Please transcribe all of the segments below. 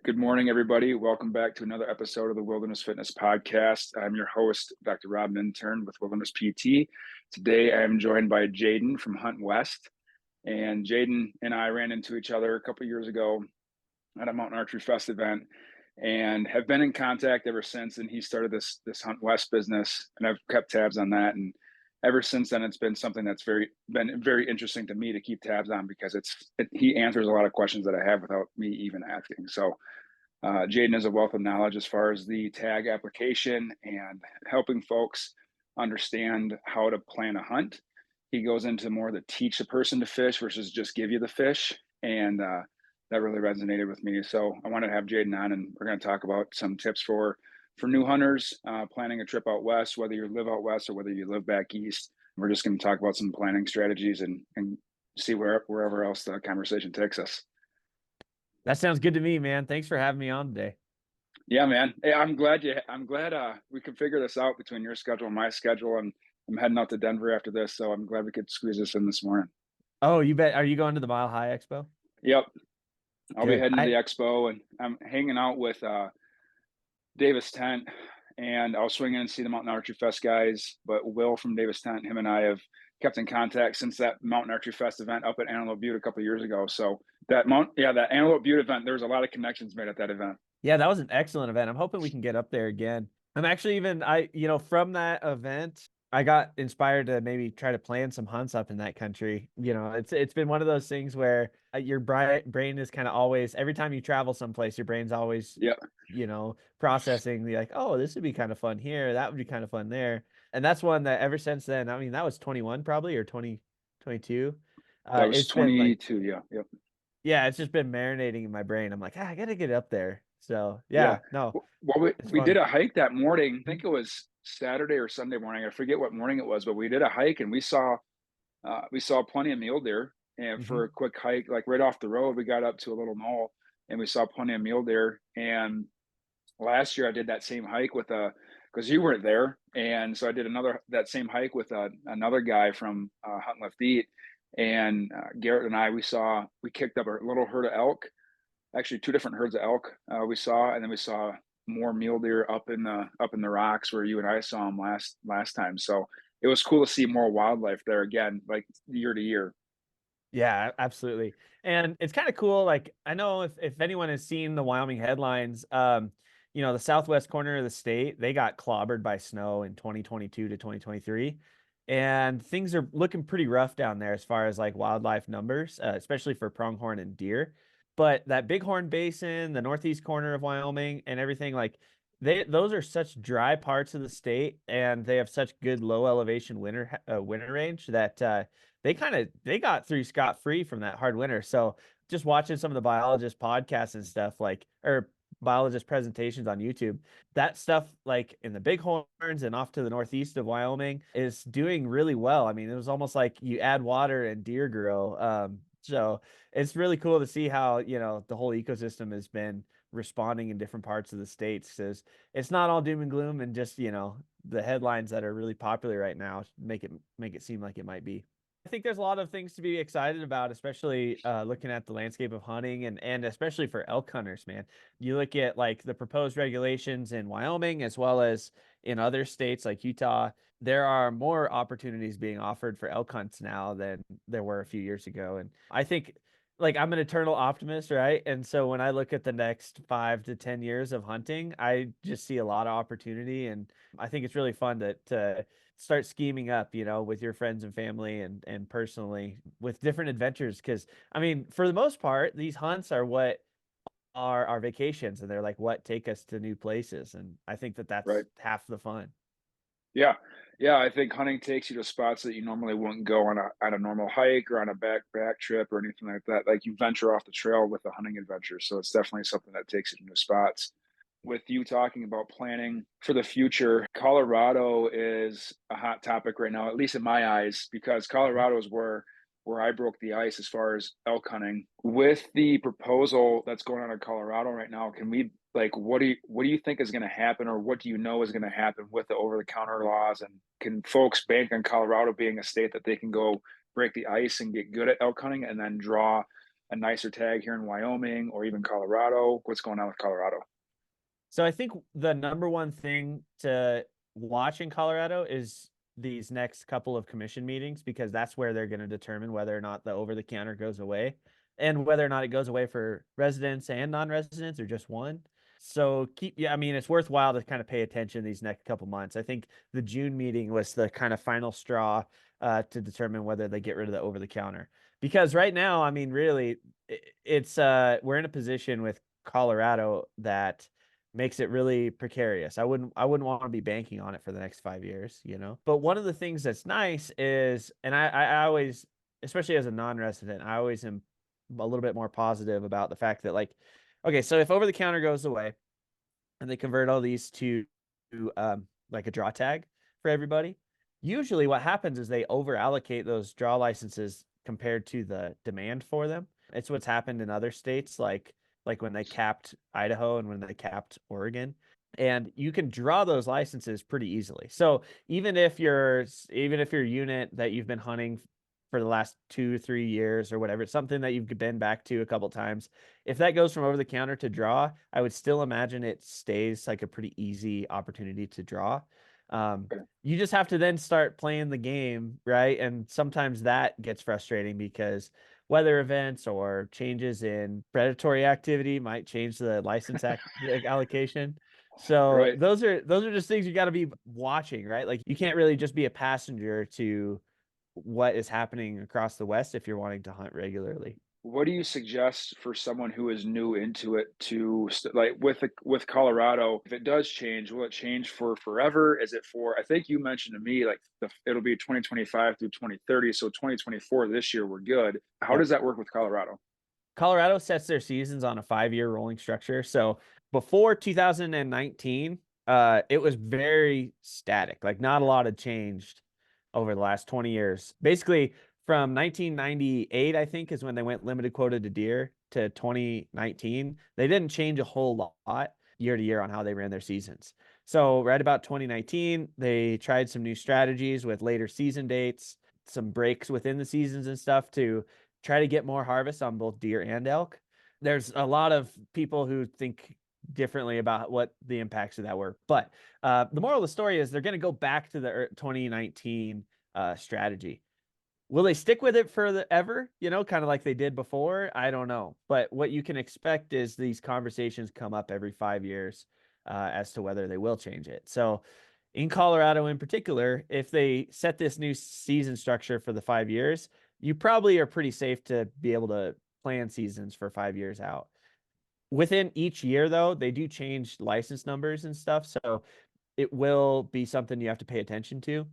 Good morning, everybody. Welcome back to another episode of the Wilderness Fitness Podcast. I'm your host, Dr. Rob Minturn with Wilderness PT. Today, I am joined by Jaden from HuntWest. And Jaden and I ran into each other a couple years ago at a Mountain Archery Fest event and have been in contact ever since. And he started this HuntWest business, and I've kept tabs on that. And ever since then, it's been something that's been very interesting to me to keep tabs on because he answers a lot of questions that I have without me even asking. So Jaden has a wealth of knowledge as far as the tag application and helping folks understand how to plan a hunt. He goes into more to teach the person to fish versus just give you the fish. And that really resonated with me. So I wanted to have Jaden on, and we're going to talk about some tips for new hunters planning a trip out west, whether you live out west or whether you live back east. We're just going to talk about some planning strategies and see wherever else the conversation takes us. That sounds good to me, man. Thanks for having me on today. Yeah, man. Hey, I'm glad we could figure this out between your schedule and my schedule. And I'm heading out to Denver after this, so I'm glad we could squeeze this in this morning. Oh, you bet. Are you going to the Mile High Expo? Yep. I'll be Good. heading to the expo, and I'm hanging out with Davis Tent, and I'll swing in and see the Mountain Archery Fest guys. But Will from Davis Tent, him and I have kept in contact since that Mountain Archery Fest event up at Antelope Butte a couple of years ago. So that Antelope Butte event, there was a lot of connections made at that event. Yeah, that was an excellent event. I'm hoping we can get up there again. I'm actually from that event, I got inspired to maybe try to plan some hunts up in that country. It's been one of those things where your brain is kind of always, every time you travel someplace, your brain's always, processing oh, this would be kind of fun here. That would be kind of fun there. And that's one that ever since then, I mean, that was 21 probably, or 2022. That was It's 22. been Yeah. Yep. yeah, it's just been marinating in my brain. I'm like, I got to get up there. So yeah, no, Well, we fun. did a hike that morning. I think it was Saturday or Sunday morning. I forget what morning it was, but we did a hike and we saw plenty of mule deer. And for a quick hike, like right off the road, we got up to a little knoll and we saw plenty of mule deer. And last year I did that same hike because you weren't there. And so I did that same hike with another guy from Hunt Left Eat. And Garrett and I, we kicked up a little herd of elk, actually two different herds of elk we saw, and then we saw more mule deer up in the rocks where you and I saw them last time. So it was cool to see more wildlife there again, like year to year. Yeah, absolutely. And it's kind of cool. Like, I know if anyone has seen the Wyoming headlines, the southwest corner of the state, they got clobbered by snow in 2022 to 2023. And things are looking pretty rough down there as far as like wildlife numbers, especially for pronghorn and deer. But that Bighorn Basin, the northeast corner of Wyoming and everything, like those are such dry parts of the state, and they have such good low elevation winter range that they got through scot-free from that hard winter. So just watching some of the biologist podcasts and stuff, or biologist presentations on YouTube, that stuff like in the Bighorns and off to the northeast of Wyoming is doing really well. I mean, it was almost like you add water and deer grow. So it's really cool to see how, the whole ecosystem has been responding in different parts of the states. Because it's not all doom and gloom, and just, the headlines that are really popular right now make it seem like it might be. I think there's a lot of things to be excited about, especially looking at the landscape of hunting and especially for elk hunters, man. You look at like the proposed regulations in Wyoming as well as in other states like Utah. There are more opportunities being offered for elk hunts now than there were a few years ago. And I think, like, I'm an eternal optimist, right? And so when I look at the next 5 to 10 years of hunting, I just see a lot of opportunity. And I think it's really fun to start scheming up, with your friends and family and personally with different adventures. Because, I mean, for the most part, these hunts are what are our vacations, and they're like what take us to new places. And I think that's Right. half the fun. Yeah. Yeah. I think hunting takes you to spots that you normally wouldn't go on a normal hike or on a back trip or anything like that. Like you venture off the trail with a hunting adventure. So it's definitely something that takes you to new spots. With you talking about planning for the future, Colorado is a hot topic right now, at least in my eyes, because Colorado is where I broke the ice as far as elk hunting. With the proposal that's going on in Colorado right now, can we like what do you think is going to happen, or what do you know is going to happen with the over the counter laws, and can folks bank on Colorado being a state that they can go break the ice and get good at elk hunting and then draw a nicer tag here in Wyoming or even Colorado? What's going on with Colorado? So I think the number one thing to watch in Colorado is these next couple of commission meetings, because that's where they're going to determine whether or not the over the counter goes away and whether or not it goes away for residents and non-residents or just one. So I mean, it's worthwhile to kind of pay attention these next couple months. I think the June meeting was the kind of final straw to determine whether they get rid of the over the counter. Because right now, I mean, really, it's we're in a position with Colorado that makes it really precarious. I wouldn't want to be banking on it for the next 5 years, you know. But one of the things that's nice is, and I always, especially as a non-resident, I always am a little bit more positive about the fact that, like, okay, so if over the counter goes away and they convert all these to like a draw tag for everybody, usually what happens is they over allocate those draw licenses compared to the demand for them. It's what's happened in other states, like when they capped Idaho and when they capped Oregon. And you can draw those licenses pretty easily. So even if your unit that you've been hunting for the last 2 3 years or whatever, it's something that you've been back to a couple times, if that goes from over the counter to draw, I would still imagine it stays like a pretty easy opportunity to draw. You just have to then start playing the game, right? And sometimes that gets frustrating because weather events or changes in predatory activity might change the allocation. So Right. those are just things you got to be watching, right? Like you can't really just be a passenger to what is happening across the West if you're wanting to hunt regularly. What do you suggest for someone who is new into it to like with Colorado? If it does change, will it change for forever? Is it for? I think you mentioned to me like it'll be 2025 through 2030. So 2024 this year we're good. How Yep. does that work with Colorado? Colorado sets their seasons on a 5-year rolling structure. So before 2019, it was very static. Like not a lot had changed over the last 20 years. Basically, from 1998, I think, is when they went limited quota to deer to 2019. They didn't change a whole lot year to year on how they ran their seasons. So right about 2019, they tried some new strategies with later season dates, some breaks within the seasons and stuff to try to get more harvest on both deer and elk. There's a lot of people who think differently about what the impacts of that were. But the moral of the story is they're going to go back to the 2019 strategy. Will they stick with it for ever? You know, kind of like they did before? I don't know. But what you can expect is these conversations come up every 5 years as to whether they will change it. So in Colorado in particular, if they set this new season structure for the 5 years, you probably are pretty safe to be able to plan seasons for 5 years out. Within each year, though, they do change license numbers and stuff. So it will be something you have to pay attention to.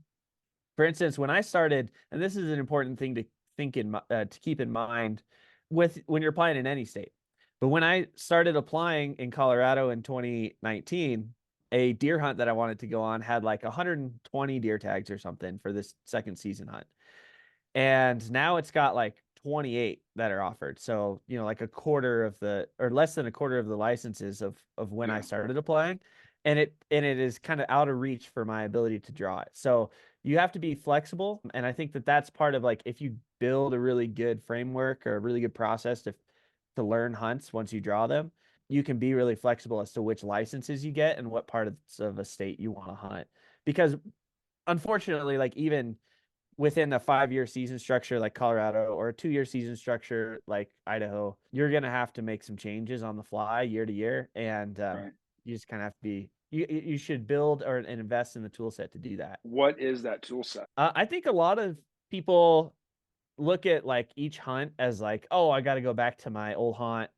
For instance, when I started, and this is an important thing to to keep in mind with when you're applying in any state. But when I started applying in Colorado in 2019, a deer hunt that I wanted to go on had like 120 deer tags or something for this second season hunt. And now it's got like 28 that are offered. So, you know, like a quarter of the, or less than a quarter of the licenses of when I Yeah. started applying. And it is kind of out of reach for my ability to draw it. So you have to be flexible. And I think that that's part of, like, if you build a really good framework or a really good process to learn hunts once you draw them, you can be really flexible as to which licenses you get and what part of a state you want to hunt. Because unfortunately, like, even within a 5-year season structure like Colorado or a 2-year season structure like Idaho, you're going to have to make some changes on the fly year to year. And Right. you just kind of have to be, you should build and invest in the tool set to do that. What is that tool set? I think a lot of people look at like each hunt as like, oh, I got to go back to my old hunt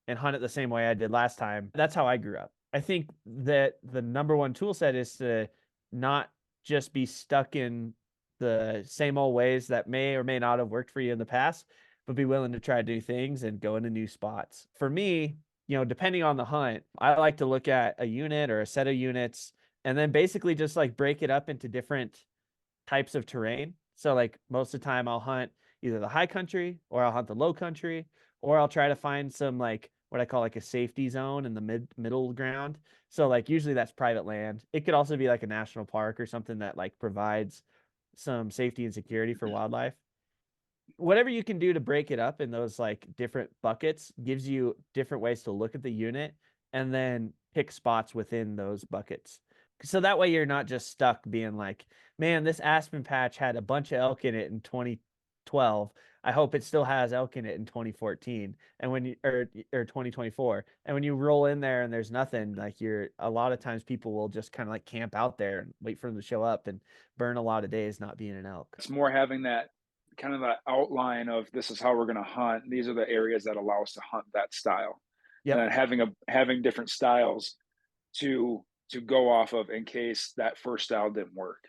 and hunt it the same way I did last time. That's how I grew up. I think that the number one tool set is to not just be stuck in the same old ways that may or may not have worked for you in the past, but be willing to try new things and go into new spots. For me, you know, depending on the hunt, I like to look at a unit or a set of units and then basically just like break it up into different types of terrain. So like most of the time I'll hunt either the high country or I'll hunt the low country, or I'll try to find some like what I call like a safety zone in the middle ground. So like usually that's private land. It could also be like a national park or something that like provides some safety and security for wildlife. whatever you can do to break it up in those like different buckets gives you different ways to look at the unit and then pick spots within those buckets. So that way you're not just stuck being like, man, this aspen patch had a bunch of elk in it in 2012. I hope it still has elk in it in 2014 and when you or 2024. And when you roll in there and there's nothing, like you're a lot of times people will just kind of like camp out there and wait for them to show up and burn a lot of days not being an elk. It's more having that kind of that outline of this is how we're going to hunt. These are the areas that allow us to hunt that style, and Yep. then having different styles to go off of in case that first style didn't work.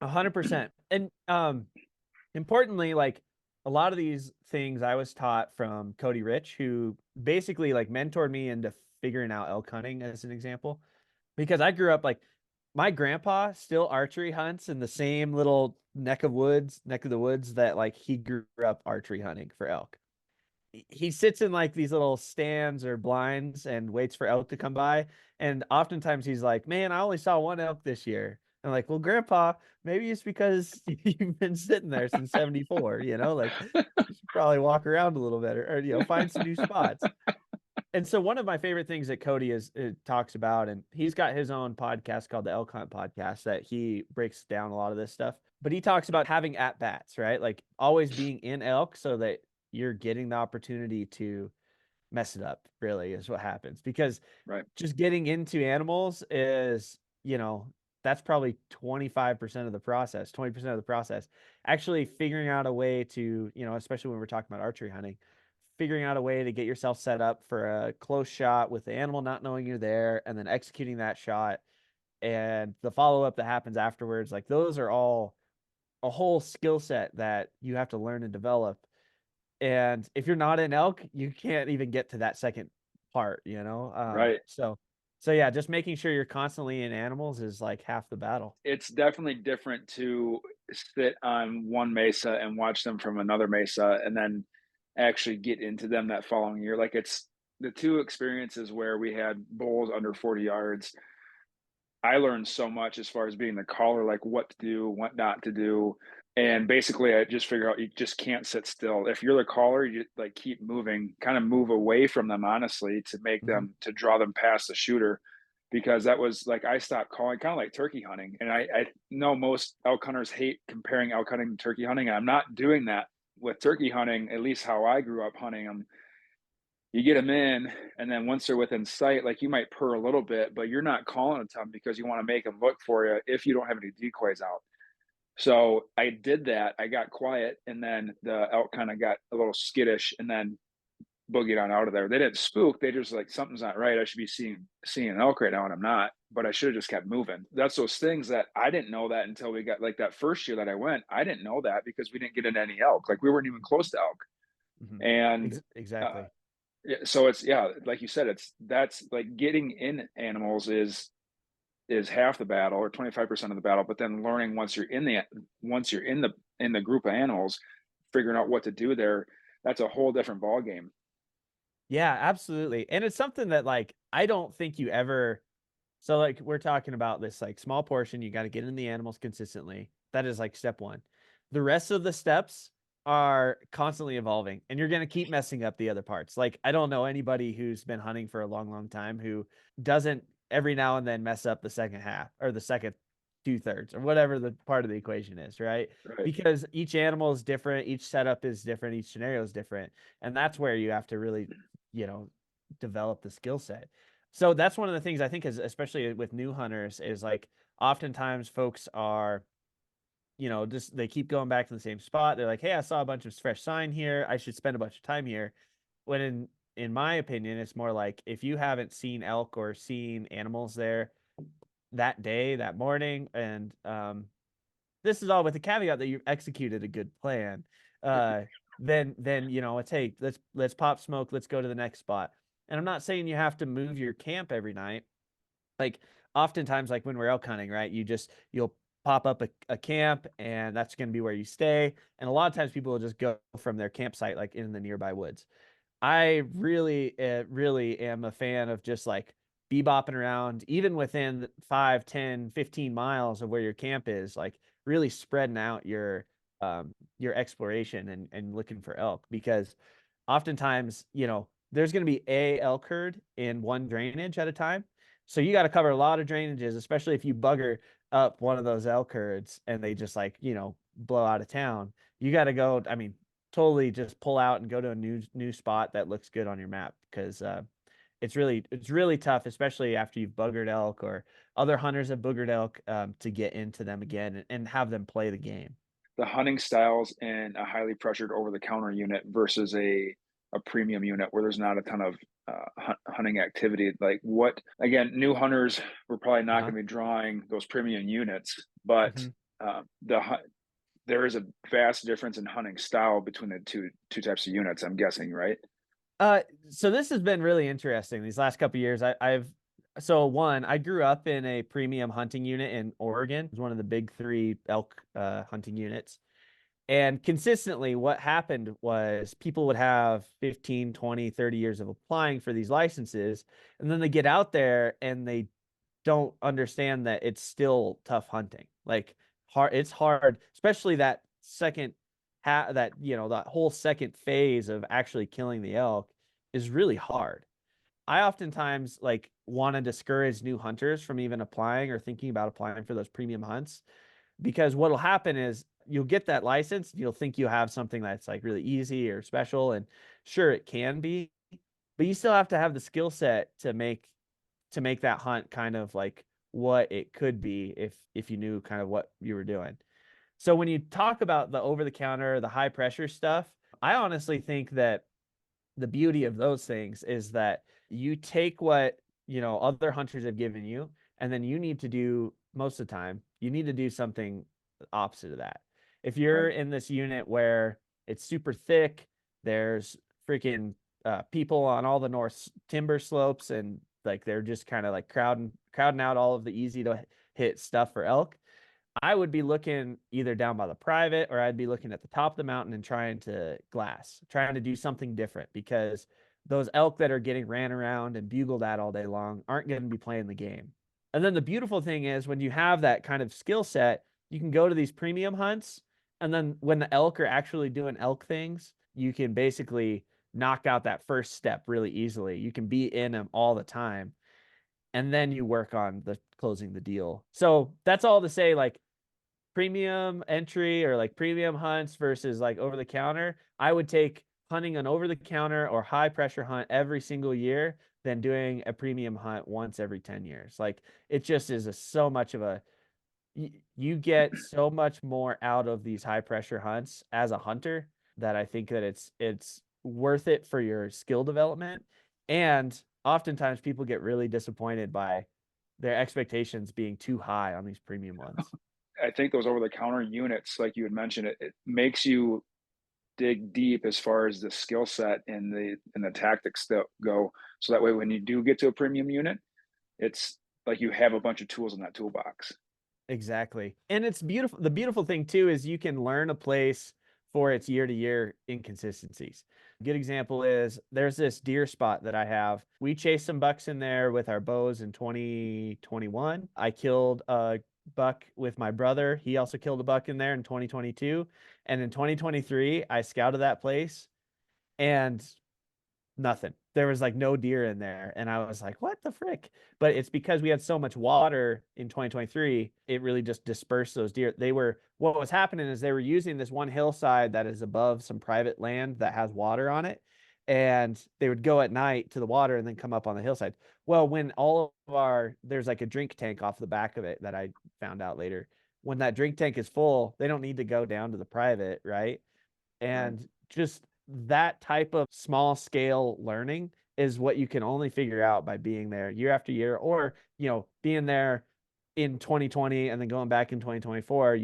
100%. And importantly, like a lot of these things I was taught from Cody Rich, who basically like mentored me into figuring out elk hunting as an example. Because I grew up like my grandpa still archery hunts in the same little neck of the woods that like he grew up archery hunting for elk. He sits in like these little stands or blinds and waits for elk to come by. And oftentimes he's like, man, I only saw one elk this year. I'm like, well, grandpa, maybe it's because you've been sitting there since 74, like you should probably walk around a little better or, find some new spots. And so one of my favorite things that Cody talks about, and he's got his own podcast called the Elk Hunt Podcast that he breaks down a lot of this stuff. But he talks about having at bats, right? Like always being in elk so that you're getting the opportunity to mess it up. Really, is what happens because Right. just getting into animals is, that's probably 25% of the process, 20% of the process. Actually, figuring out a way to, especially when we're talking about archery hunting figuring out a way to get yourself set up for a close shot with the animal not knowing you're there and then executing that shot and the follow-up that happens afterwards, like those are all a whole skill set that you have to learn and develop. And if you're not an elk, you can't even get to that second part, Right. So yeah, just making sure you're constantly in animals is like half the battle. It's definitely different to sit on one mesa and watch them from another mesa and then actually get into them that following year. Like it's the two experiences where we had bulls under 40 yards. I learned so much as far as being the caller, like what to do, what not to do. And basically I just figure out you just can't sit still. If you're the caller, you like keep moving, kind of move away from them honestly to make Mm-hmm. them to draw them past the shooter. Because that was like I stopped calling kind of like turkey hunting. And I know most elk hunters hate comparing elk hunting to turkey hunting. And I'm not doing that with turkey hunting, at least how I grew up hunting them. You get them in, and then once they're within sight, like you might purr a little bit, but you're not calling it to them because you want to make them look for you if you don't have any decoys out. So I did that. I got quiet, and then the elk kind of got a little skittish, and then boogied on out of there. They didn't spook. They just like something's not right. I should be seeing an elk right now, and I'm not. But I should have just kept moving. That's those things that I didn't know that until we got like that first year that I went. I didn't know that because we didn't get into any elk. Like we weren't even close to elk, Mm-hmm. and Exactly. yeah, so it's like you said, that's like getting in animals is half the battle or 25% of the battle, but then learning once you're in the group of animals, figuring out what to do there, that's a whole different ball game. Yeah, absolutely. And it's something that like I don't think you ever so like we're talking about this like small portion, you got to get in the animals consistently. That is like step 1. The rest of the steps are constantly evolving and you're going to keep messing up the other parts. Like I don't know anybody who's been hunting for a long, long time who doesn't every now and then mess up the second half or the second 2/3 or whatever the part of the equation is, right? Right. Because each animal is different, each setup is different, each scenario is different. And that's where you have to really, you know, develop the skill set. So that's one of the things I think is especially with new hunters is like oftentimes folks are, just they keep going back to the same spot. They're like, hey, I saw a bunch of fresh sign here. I should spend a bunch of time here. When in my opinion, it's more like if you haven't seen elk or seen animals there that day, that morning, and this is all with the caveat that you've executed a good plan. Then it's hey, let's pop smoke, let's go to the next spot. And I'm not saying you have to move your camp every night. Like oftentimes, like when we're elk hunting, right? You'll pop up a camp and that's going to be where you stay. And a lot of times people will just go from their campsite like in the nearby woods. I really, really am a fan of just like bebopping around, even within 5, 10, 15 miles of where your camp is, like really spreading out your exploration and looking for elk, because oftentimes, there's going to be a elk herd in one drainage at a time. So you got to cover a lot of drainages, especially if you bugger up one of those elk herds and they just blow out of town. You got to go, I mean, totally just pull out and go to a new spot that looks good on your map, because it's really tough, especially after you've buggered elk or other hunters have boogered elk, to get into them again and have them play the game. The hunting styles in a highly pressured over-the-counter unit versus a premium unit where there's not a ton of hunting activity. Like, what, again, new hunters, we're probably not Uh-huh. going to be drawing those premium units, but Mhm. uh, the there is a vast difference in hunting style between the two types of units, I'm guessing, right? So this has been really interesting these last couple of years. I grew up in a premium hunting unit in Oregon. It was one of the big three elk hunting units. And consistently, what happened was people would have 15, 20, 30 years of applying for these licenses. And then they get out there and they don't understand that it's still tough hunting. Like, it's hard, especially that second that whole second phase of actually killing the elk is really hard. I oftentimes want to discourage new hunters from even applying or thinking about applying for those premium hunts, because what'll happen is you'll get that license, you'll think you have something that's like really easy or special, and sure, it can be, but you still have to have the skill set to make that hunt kind of like what it could be if you knew kind of what you were doing. So when you talk about the over the counter, the high pressure stuff, I honestly think that the beauty of those things is that you take what, other hunters have given you, and then you need to do, most of the time, you need to do something opposite of that. If you're Right. in this unit where it's super thick, there's freaking people on all the north timber slopes, and like they're just kind of like crowding out all of the easy to hit stuff for elk. I would be looking either down by the private, or I'd be looking at the top of the mountain and trying to do something different, because those elk that are getting ran around and bugled at all day long aren't going to be playing the game. And then the beautiful thing is, when you have that kind of skill set, you can go to these premium hunts. And then when the elk are actually doing elk things, you can basically knock out that first step really easily. You can be in them all the time, and then you work on the closing the deal. So that's all to say, like, premium entry or like premium hunts versus like over the counter, I would take hunting an over the counter or high pressure hunt every single year than doing a premium hunt once every 10 years. Like, it just is so much of a, you get so much more out of these high pressure hunts as a hunter, that I think that it's worth it for your skill development. And oftentimes people get really disappointed by their expectations being too high on these premium ones. I think those over-the-counter units, like you had mentioned, it makes you dig deep as far as the skill set and the tactics that go. So that way, when you do get to a premium unit, it's like you have a bunch of tools in that toolbox. Exactly. And it's beautiful. The beautiful thing too is you can learn a place for its year to year inconsistencies. A good example is there's this deer spot that I have. We chased some bucks in there with our bows in 2021. I killed a buck with my brother. He also killed a buck in there in 2022. And in 2023, I scouted that place, and nothing. There was like no deer in there. And I was like, what the frick? But it's because we had so much water in 2023, it really just dispersed those deer. What was happening is they were using this one hillside that is above some private land that has water on it. And they would go at night to the water and then come up on the hillside. Well, there's like a drink tank off the back of it that I found out later. When that drink tank is full, they don't need to go down to the private, right? Right. And just that type of small scale learning is what you can only figure out by being there year after year, or, being there in 2020 and then going back in 2024,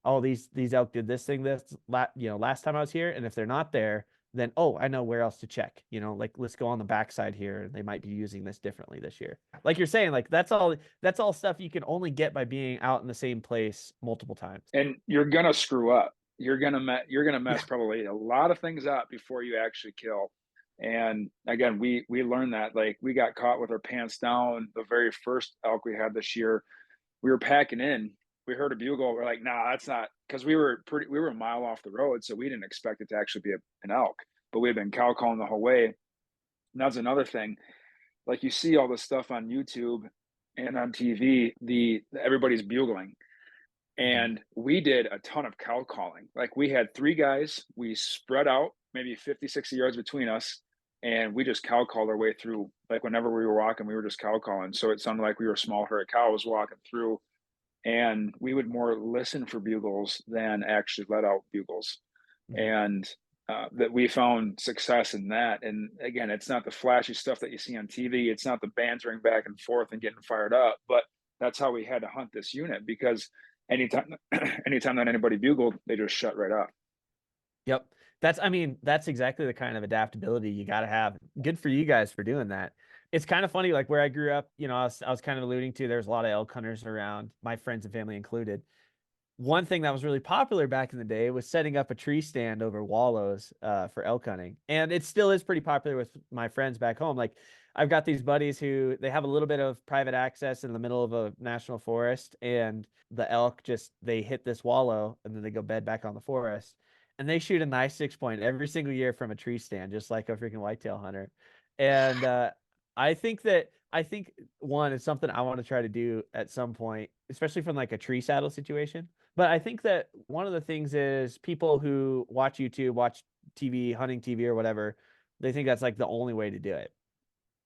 oh, these elk did this thing, last time I was here. And if they're not there, then, oh, I know where else to check, like, let's go on the backside here. They might be using this differently this year. Like you're saying, like, that's all stuff you can only get by being out in the same place multiple times. And you're gonna screw up. You're gonna mess Yeah. probably a lot of things up before you actually kill. And again, we learned that, like, we got caught with our pants down the very first elk we had this year. We were packing in, we heard a bugle. We're like, nah, that's not, because we were a mile off the road, so we didn't expect it to actually be an elk. But we had been cow calling the whole way. And that's another thing. Like you see all this stuff on YouTube and on TV, everybody's bugling. Mhm. And we did a ton of cow calling. Like we had three guys, we spread out maybe 50, 60 yards between us, and we just cow called our way through. Like whenever we were walking, we were just cow calling. So it sounded like we were a small herd of cows walking through, and we would more listen for bugles than actually let out bugles. Mhm. And that we found success in that. And again, it's not the flashy stuff that you see on TV. It's not the bantering back and forth and getting fired up, but that's how we had to hunt this unit, because anytime, anytime that anybody bugled, they just shut right up. Yep. I mean, that's exactly the kind of adaptability you got to have. Good for you guys for doing that. It's kind of funny, like where I grew up, I was kind of alluding to, there's a lot of elk hunters around, my friends and family included. One thing that was really popular back in the day was setting up a tree stand over wallows for elk hunting. And it still is pretty popular with my friends back home. Like I've got these buddies who they have a little bit of private access in the middle of a national forest, and the elk they hit this wallow and then they go bed back on the forest. And they shoot a nice 6 point every single year from a tree stand, just like a freaking whitetail hunter. And I think one is something I want to try to do at some point, especially from like a tree saddle situation. But I think that one of the things is people who watch YouTube, watch TV, hunting TV or whatever, they think that's like the only way to do it.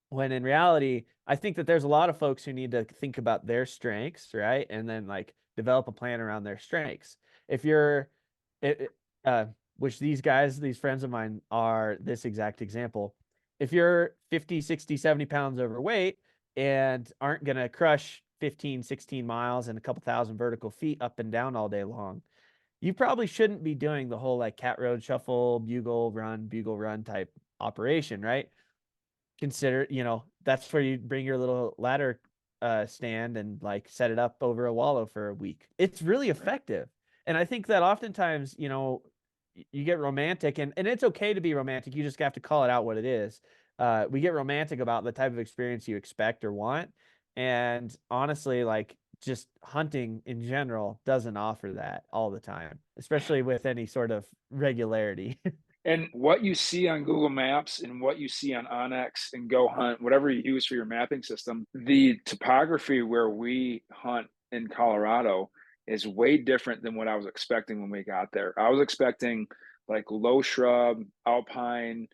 When in reality, I think that there's a lot of folks who need to think about their strengths, right? And then like develop a plan around their strengths. If you're, it, uh, which these friends of mine are this exact example. If you're 50, 60, 70 pounds overweight and aren't going to crush 15, 16 miles and a couple thousand vertical feet up and down all day long, you probably shouldn't be doing the whole like cat road shuffle, bugle run type operation, right? Consider, that's where you bring your little ladder stand and like set it up over a wallow for a week. It's really Right. effective. And I think that oftentimes, you get romantic, and it's okay to be romantic. You just have to call it out what it is. We get romantic about the type of experience you expect or want. And honestly, like just hunting in general doesn't offer that all the time, especially with any sort of regularity. And what you see on Google Maps and what you see on Onyx and Go Hunt, whatever you use for your mapping system, the topography where we hunt in Colorado is way different than what I was expecting when we got there. I was expecting like low shrub, alpine,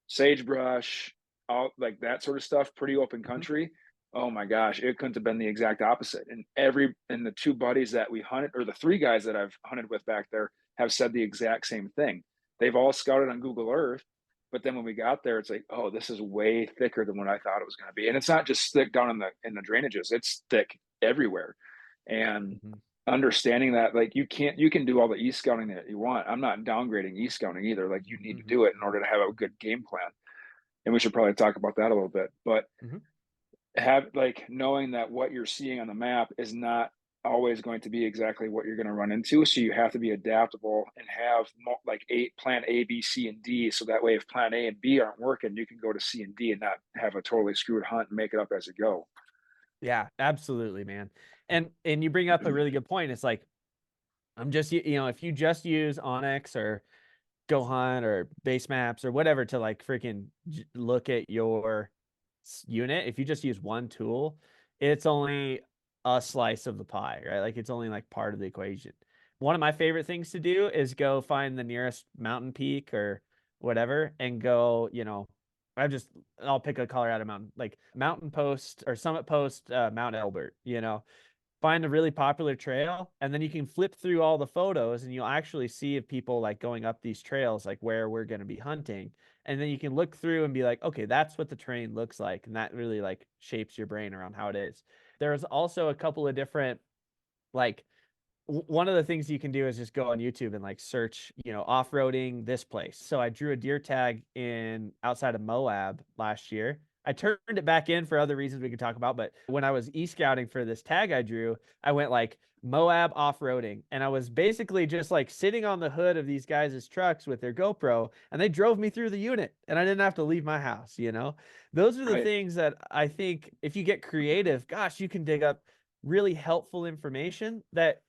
sagebrush, all like that sort of stuff, pretty open Mhm. country. Oh my gosh, it couldn't have been the exact opposite. And the two buddies that we hunted, or the three guys that I've hunted with back there, have said the exact same thing. They've all scouted on Google Earth, but then when we got there, it's like, oh, this is way thicker than what I thought it was going to be. And it's not just thick down in the drainages; it's thick everywhere. And Mhm. understanding that, like, you can do all the e-scouting that you want. I'm not downgrading e-scouting either. Like, you need to Mhm. do it in order to have a good game plan. And we should probably talk about that a little bit. But Mhm. have like knowing that what you're seeing on the map is not always going to be exactly what you're going to run into, so you have to be adaptable and have like plan A, B, C, and D, so that way if plan A and B aren't working, you can go to C and D and not have a totally screwed hunt and make it up as you go. Yeah, absolutely, man. And you bring up a really good point. It's like I'm just if you just use Onyx or Go Hunt or base maps or whatever to like freaking look at your unit, if you just use one tool, it's only a slice of the pie, right? Like it's only like part of the equation. One of my favorite things to do is go find the nearest mountain peak or whatever and go, I'll pick a Colorado mountain, like Mountain Post or Summit Post, Mount Elbert, find a really popular trail, and then you can flip through all the photos and you'll actually see of people like going up these trails, like where we're going to be hunting. And then you can look through and be like, okay, that's what the terrain looks like. And that really like shapes your brain around how it is. There's also a couple of different, like, one of the things you can do is just go on YouTube and like search, off-roading this place. So I drew a deer tag in outside of Moab last year. I turned it back in for other reasons we could talk about, but when I was e-scouting for this tag I drew, I went like Moab off-roading, and I was basically just like sitting on the hood of these guys' trucks with their GoPro, and they drove me through the unit and I didn't have to leave my house. Those are the Right. things that I think if you get creative, gosh, you can dig up really helpful information that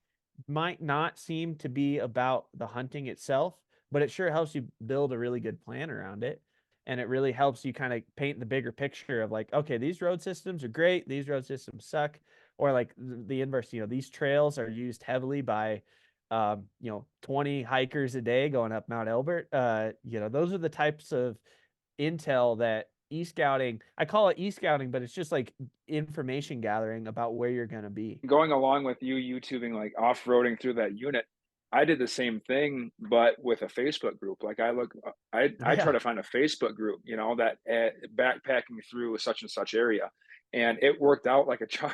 might not seem to be about the hunting itself, but it sure helps you build a really good plan around it. And it really helps you kind of paint the bigger picture of like, okay, these road systems are great, these road systems suck, or like the inverse, these trails are used heavily by 20 hikers a day going up Mount Elbert. Those are the types of intel that e-scouting, I call it e-scouting, but it's just like information gathering about where you're going to be. Going along with you YouTubing, like, off-roading through that unit, I did the same thing, but with a Facebook group. Like, I try Yeah. to find a Facebook group, that, backpacking through such and such area, and it worked out like a charm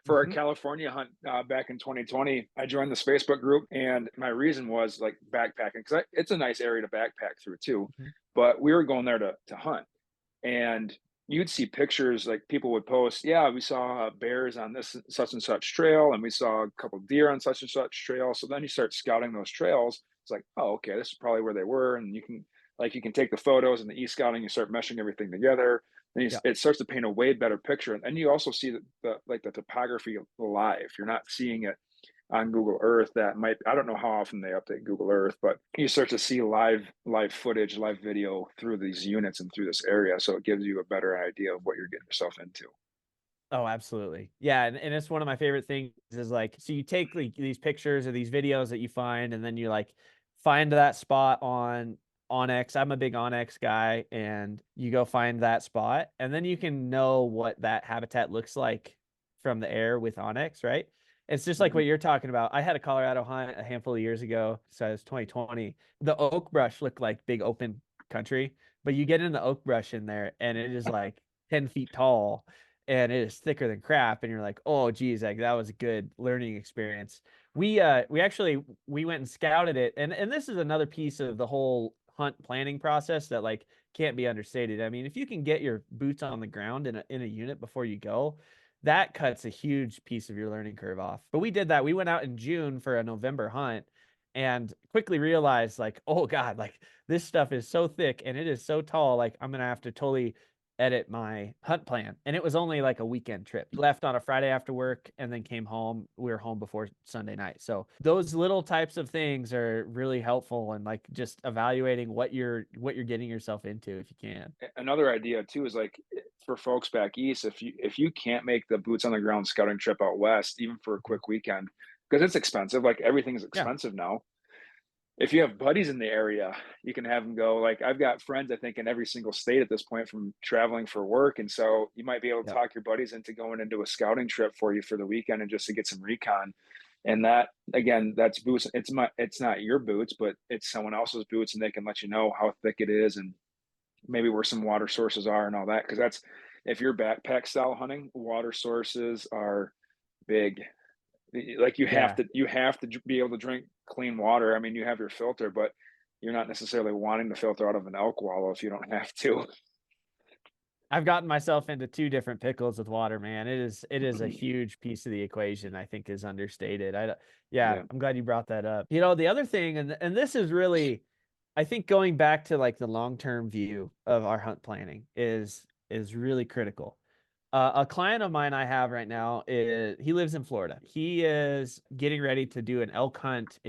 for our Mhm. California hunt, back in 2020. I joined this Facebook group, and my reason was, like, backpacking, 'cause it's a nice area to backpack through too, Mhm. but we were going there to hunt. And you'd see pictures, like, people would post, yeah, we saw bears on this such and such trail, and we saw a couple deer on such and such trail. So then you start scouting those trails. It's like, oh, okay, this is probably where they were. And you can take the photos and the e-scouting, you start meshing everything together. Then Yeah. it starts to paint a way better picture. And you also see the topography live. You're not seeing it on Google Earth. That might, I don't know how often they update Google Earth, but you start to see live footage, live video through these units and through this area. So it gives you a better idea of what you're getting yourself into. Oh, absolutely. Yeah, and it's one of my favorite things is like, so you take like these pictures or these videos that you find, and then you like find that spot on Onyx. I'm a big Onyx guy, and you go find that spot, and then you can know what that habitat looks like from the air with Onyx, right? It's just like Mhm. what you're talking about. I had a Colorado hunt a handful of years ago, so it was 2020. The oak brush looked like big open country, but you get in the oak brush in there, and it is like 10 feet tall and it is thicker than crap, and you're like, oh geez, like that was a good learning experience. We went and scouted it, and this is another piece of the whole hunt planning process that like can't be understated. I mean, if you can get your boots on the ground in a unit before you go, that cuts a huge piece of your learning curve off. But we did that. We went out in June for a November hunt and quickly realized like, oh god, like this stuff is so thick and it is so tall, like I'm gonna have to totally edit my hunt plan. And it was only like a weekend trip. Left on a Friday after work and then came home. We were home before Sunday night. So those little types of things are really helpful and like just evaluating what you're getting yourself into if you can. Another idea too is, like, for folks back east, if you can't make the boots on the ground scouting trip out west, even for a Mhm. quick weekend, because it's expensive, like everything's Yeah. expensive now. If you have buddies in the area, you can have them go. Like, I've got friends, I think, in every single state at this point from traveling for work, and so you might be able to Yep. talk your buddies into going into a scouting trip for you for the weekend and just to get some recon. And that, again, that's boots. It's not your boots, but it's someone else's boots, and they can let you know how thick it is and maybe where some water sources are and all that. Because that's, if you're backpack style hunting, water sources are big. Like, Yeah. you have to be able to drink clean water. I mean, you have your filter, but you're not necessarily wanting to filter out of an elk wallow if you don't have to. I've gotten myself into two different pickles with water, man. It is a huge piece of the equation, I think is understated. Yeah, Yeah. I'm glad you brought that up. The other thing, and this is really, I think going back to like the long-term view of our hunt planning is really critical. A client of mine I have right now he lives in Florida. He is getting ready to do an elk hunt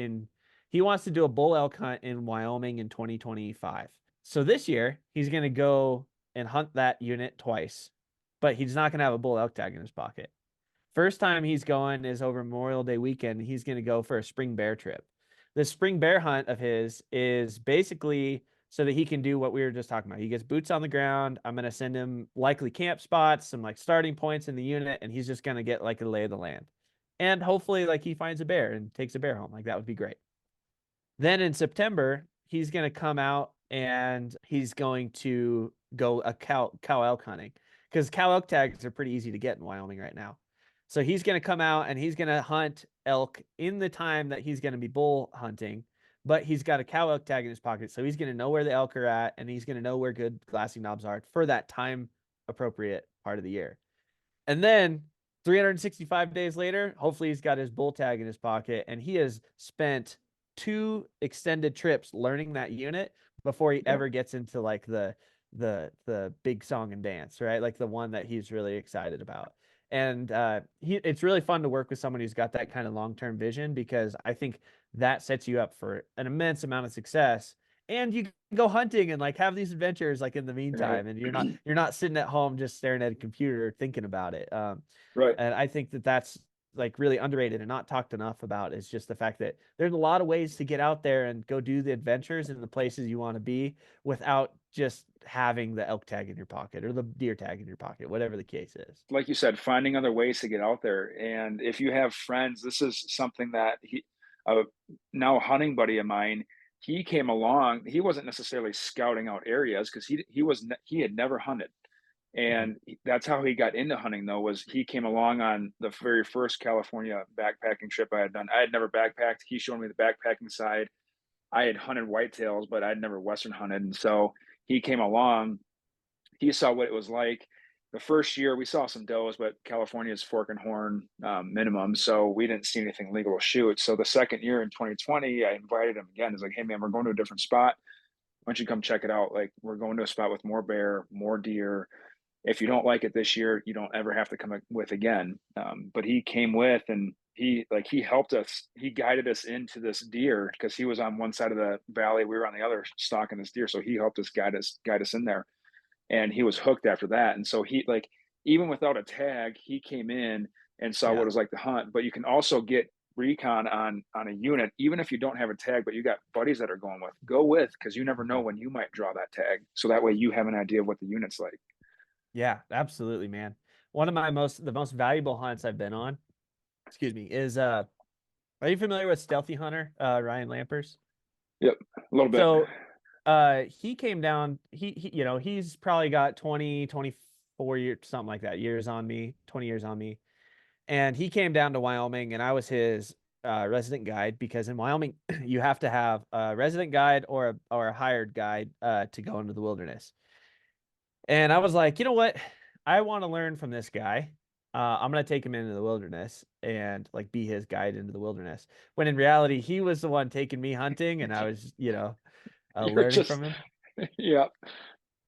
he wants to do a bull elk hunt in Wyoming in 2025. So this year he's going to go and hunt that unit twice, but he's not going to have a bull elk tag in his pocket. First time he's going is over Memorial Day weekend. He's going to go for a spring bear trip. The spring bear hunt of his is basically so that he can do what we were just talking about. He gets boots on the ground. I'm going to send him likely camp spots, some like starting points in the unit, and he's just going to get like a lay of the land. And hopefully, like he finds a bear and takes a bear home. Like that would be great. Then in September, he's going to come out and he's going to go a cow elk hunting because cow elk tags are pretty easy to get in Wyoming right now. So he's going to come out and he's going to hunt elk in the time that he's going to be bull hunting, but he's got a cow elk tag in his pocket. So he's going to know where the elk are at and he's going to know where good glassing knobs are for that time appropriate part of the year. And then 365 days later, hopefully he's got his bull tag in his pocket and he has spent two extended trips learning that unit before he Yeah. ever gets into like the big song and dance, right? Like the one that he's really excited about. And it's really fun to work with someone who's got that kind of long-term vision, because I think that sets you up for an immense amount of success. And you can go hunting and like have these adventures like in the Right. meantime, and you're not sitting at home just staring at a computer thinking about it. Right. And I think that that's like really underrated and not talked enough about, is just the fact that there's a lot of ways to get out there and go do the adventures in the places you want to be without just having the elk tag in your pocket or the deer tag in your pocket, whatever the case is. Like you said, finding other ways to get out there. And if you have friends, this is something that uh, now a hunting buddy of mine, he came along. He wasn't necessarily scouting out areas because he had never hunted. Mhm. And that's how he got into hunting, though, was he came along on the very first California backpacking trip I had done. I had never backpacked. He showed me the backpacking side. I had hunted whitetails, but I'd never Western hunted. And so he came along, he saw what it was like. The first year we saw some does, but California's fork and horn minimum, so we didn't see anything legal to shoot. So the second year in 2020, I invited him again. It's like, hey man, we're going to a different spot. Why don't you come check it out? Like, we're going to a spot with more bear, more deer. If you don't like it this year, you don't ever have to come with again. But he came with, and he helped us. He guided us into this deer because he was on one side of the valley, we were on the other, stalking this deer. So he helped us guide us in there, and he was hooked after that. And so he, like, even without a tag, he came in and saw what Yeah. it was like to hunt. But you can also get recon on a unit, even if you don't have a tag, but you got buddies that are go with, because you never know Mhm. when you might draw that tag. So that way you have an idea of what the unit's like. Yeah, absolutely, man. One of the most valuable hunts I've been on, excuse me, is are you familiar with Stealthy Hunter, Ryan Lampers? Yep, a little bit. So he came down, he's probably got 20, 24 years, something like that, years on me, 20 years on me. And he came down to Wyoming, and I was his resident guide, because in Wyoming you have to have a resident guide or a hired guide to go into the wilderness. And I was like, you know what? I want to learn from this guy. I'm gonna take him into the wilderness and like be his guide into the wilderness. When in reality, he was the one taking me hunting, and I was, You're learning just, from him. yeah.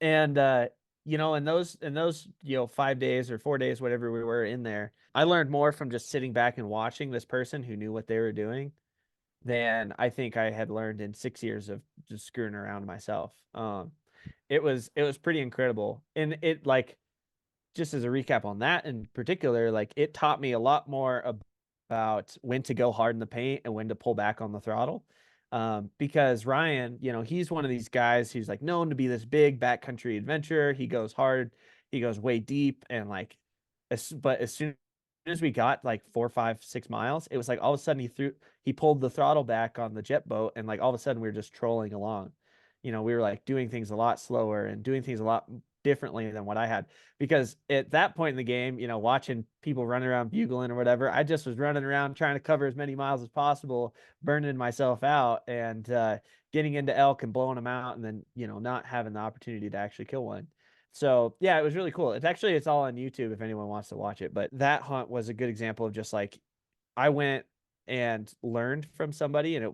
And in those 5 days or 4 days, whatever we were in there, I learned more from just sitting back and watching this person who knew what they were doing than I think I had learned in 6 years of just screwing around myself. It was pretty incredible, and it like, just as a recap on that in particular, like it taught me a lot more about when to go hard in the paint and when to pull back on the throttle. Because Ryan, he's one of these guys who's like known to be this big backcountry adventurer. He goes hard, he goes way deep, and like, but as soon as we got like 4, 5, 6 miles, it was like all of a sudden he pulled the throttle back on the jet boat, and like all of a sudden we were just trolling along. We were like doing things a lot slower and doing things a lot differently than what I had, because at that point in the game, watching people running around bugling or whatever, I just was running around trying to cover as many miles as possible, burning myself out, and getting into elk and blowing them out, and then not having the opportunity to actually kill one. So yeah, it was really cool. It's all on YouTube if anyone wants to watch it. But that hunt was a good example of just like, I went and learned from somebody, and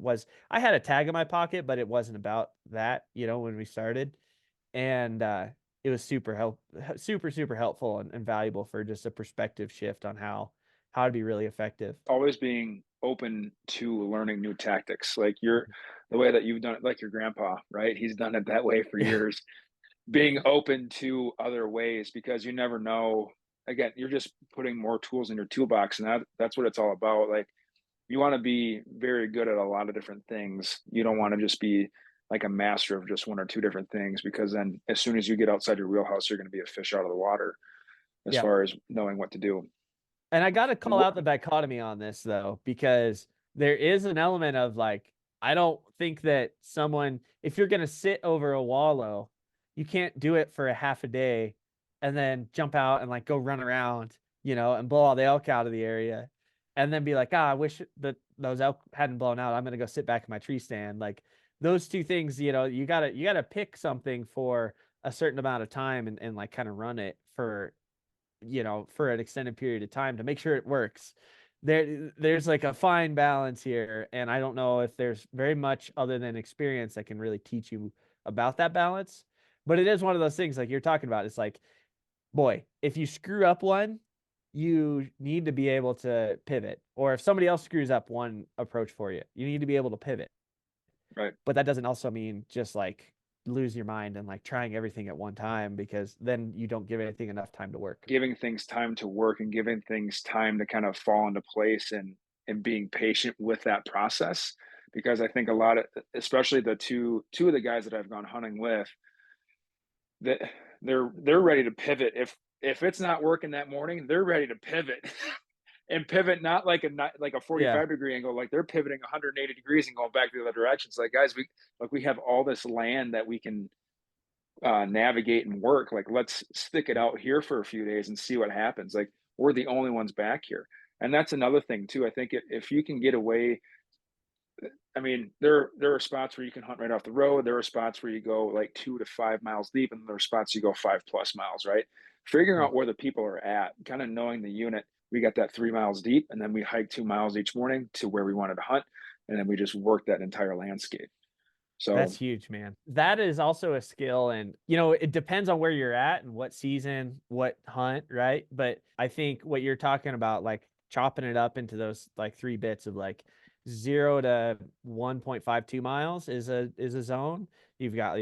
I had a tag in my pocket, but it wasn't about that, when we started. And it was super helpful and valuable for just a perspective shift on how to be really effective. Always being open to learning new tactics. Like, the way that you've done it, like your grandpa, right? He's done it that way for Yeah. years. Being open to other ways, because you never know. Again, you're just putting more tools in your toolbox, and that's what it's all about. Like, you want to be very good at a lot of different things. You don't want to just be like a master of just one or two different things, because then as soon as you get outside your wheelhouse, you're going to be a fish out of the water as Yeah. far as knowing what to do. And I got to And call out the dichotomy on this though, because there is an element of like, I don't think that if you're going to sit over a wallow, you can't do it for a half a day and then jump out and like go run around, and blow all the elk out of the area, and then be like, I wish that those elk hadn't blown out. I'm going to go sit back in my tree stand. Like, those two things, you gotta pick something for a certain amount of time, and like kind of run it for an extended period of time to make sure it works. There's like a fine balance here, and I don't know if there's very much other than experience that can really teach you about that balance. But it is one of those things like you're talking about. It's like, boy, if you screw up one, you need to be able to pivot. Or if somebody else screws up one approach for you, you need to be able to pivot. Right. But that doesn't also mean just like lose your mind and like trying everything at one time, because then you don't give anything enough time to work. Giving things time to work and giving things time to kind of fall into place, and being patient with that process. Because I think a lot of, especially the two of the guys that I've gone hunting with, that they're ready to pivot. If it's not working that morning, they're ready to pivot. And pivot not like like a Yeah. 45-degree angle, like they're pivoting 180 degrees and going back the other direction. It's like, guys, we have all this land that we can navigate and work. Like, let's stick it out here for a few days and see what happens. Like, we're the only ones back here. And that's another thing too. I think if you can get away, I mean, there are spots where you can hunt right off the road. There are spots where you go like 2 to 5 miles deep, and there are spots you go 5+ miles, right? Figuring Mhm. out where the people are at, kind of knowing the unit. We got that 3 miles deep, and then we hike 2 miles each morning to where we wanted to hunt, and then we just work that entire landscape. That's So huge, man. That is also a skill. And, it depends on where you're at and what season, what hunt, right? But I think what you're talking about, like chopping it up into those like 3 bits of like 0 to 1.52 miles is a zone. You've got,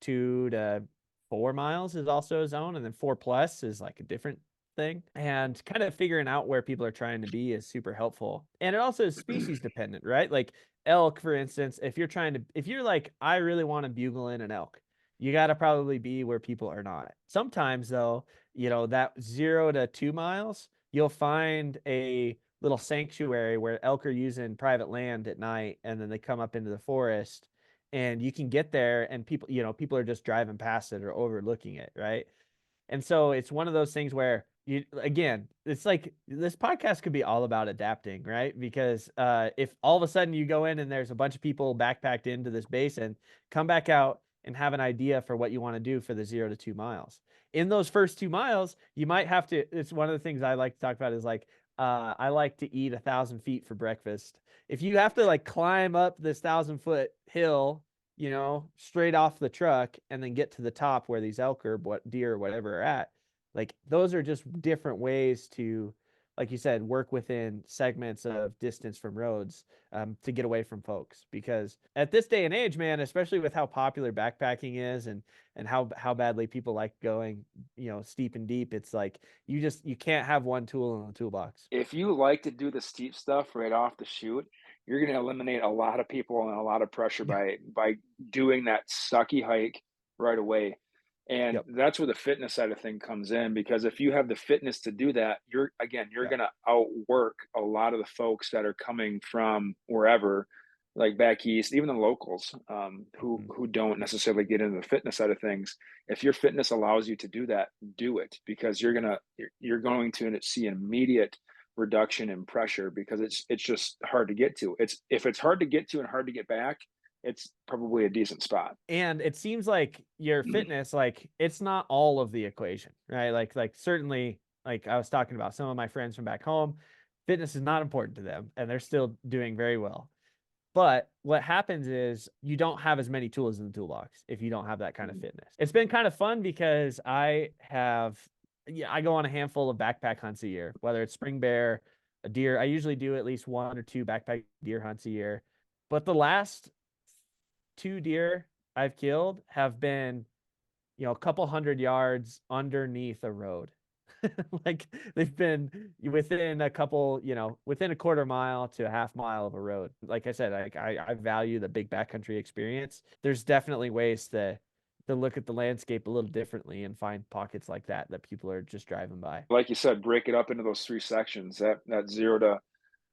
2 to 4 miles is also a zone. And then 4+ is like a different thing. And kind of figuring out where people are trying to be is super helpful. And it also is species dependent, right? Like elk, for instance, if you're like, I really want to bugle in an elk, you got to probably be where people are not. Sometimes though, that 0 to 2 miles, you'll find a little sanctuary where elk are using private land at night, and then they come up into the forest, and you can get there, and people are just driving past it or overlooking it, right? And so it's one of those things where again, it's like this podcast could be all about adapting, right? Because if all of a sudden you go in and there's a bunch of people backpacked into this basin, come back out and have an idea for what you want to do for the 0 to 2 miles. In those first 2 miles, you might have to, it's one of the things I like to talk about is like, I like to eat 1,000 feet for breakfast. If you have to like climb up this 1,000-foot hill, straight off the truck and then get to the top where these elk or deer or whatever are at. Like those are just different ways to, like you said, work within segments of distance from roads, to get away from folks. Because at this day and age, man, especially with how popular backpacking is and how badly people like going, steep and deep, it's like you can't have one tool in the toolbox. if you like to do the steep stuff right off the chute, you're going to eliminate a lot of people and a lot of pressure by doing that sucky hike right away. And Yep. that's where the fitness side of thing comes in, because if you have the fitness to do that, you're Yeah. going to outwork a lot of the folks that are coming from wherever, like back east, even the locals, Mhm. who don't necessarily get into the fitness side of things. If your fitness allows you to do that, do it, because you're going to see immediate reduction in pressure, because it's just hard to get to. If it's hard to get to and hard to get back, it's probably a decent spot. And it seems like your fitness, like it's not all of the equation, right? Like certainly, like I was talking about some of my friends from back home, fitness is not important to them and they're still doing very well. But what happens is you don't have as many tools in the toolbox if you don't have that kind of fitness. It's been kind of fun because I go on a handful of backpack hunts a year, whether it's spring bear, a deer. I usually do at least 1 or 2 backpack deer hunts a year. But the last 2 deer I've killed have been, a couple 100 yards underneath a road. Like they've been within within a quarter mile to a half mile of a road. Like I said, I value the big backcountry experience. There's definitely ways to look at the landscape a little differently and find pockets like that people are just driving by. Like you said, break it up into those three sections, that 0 to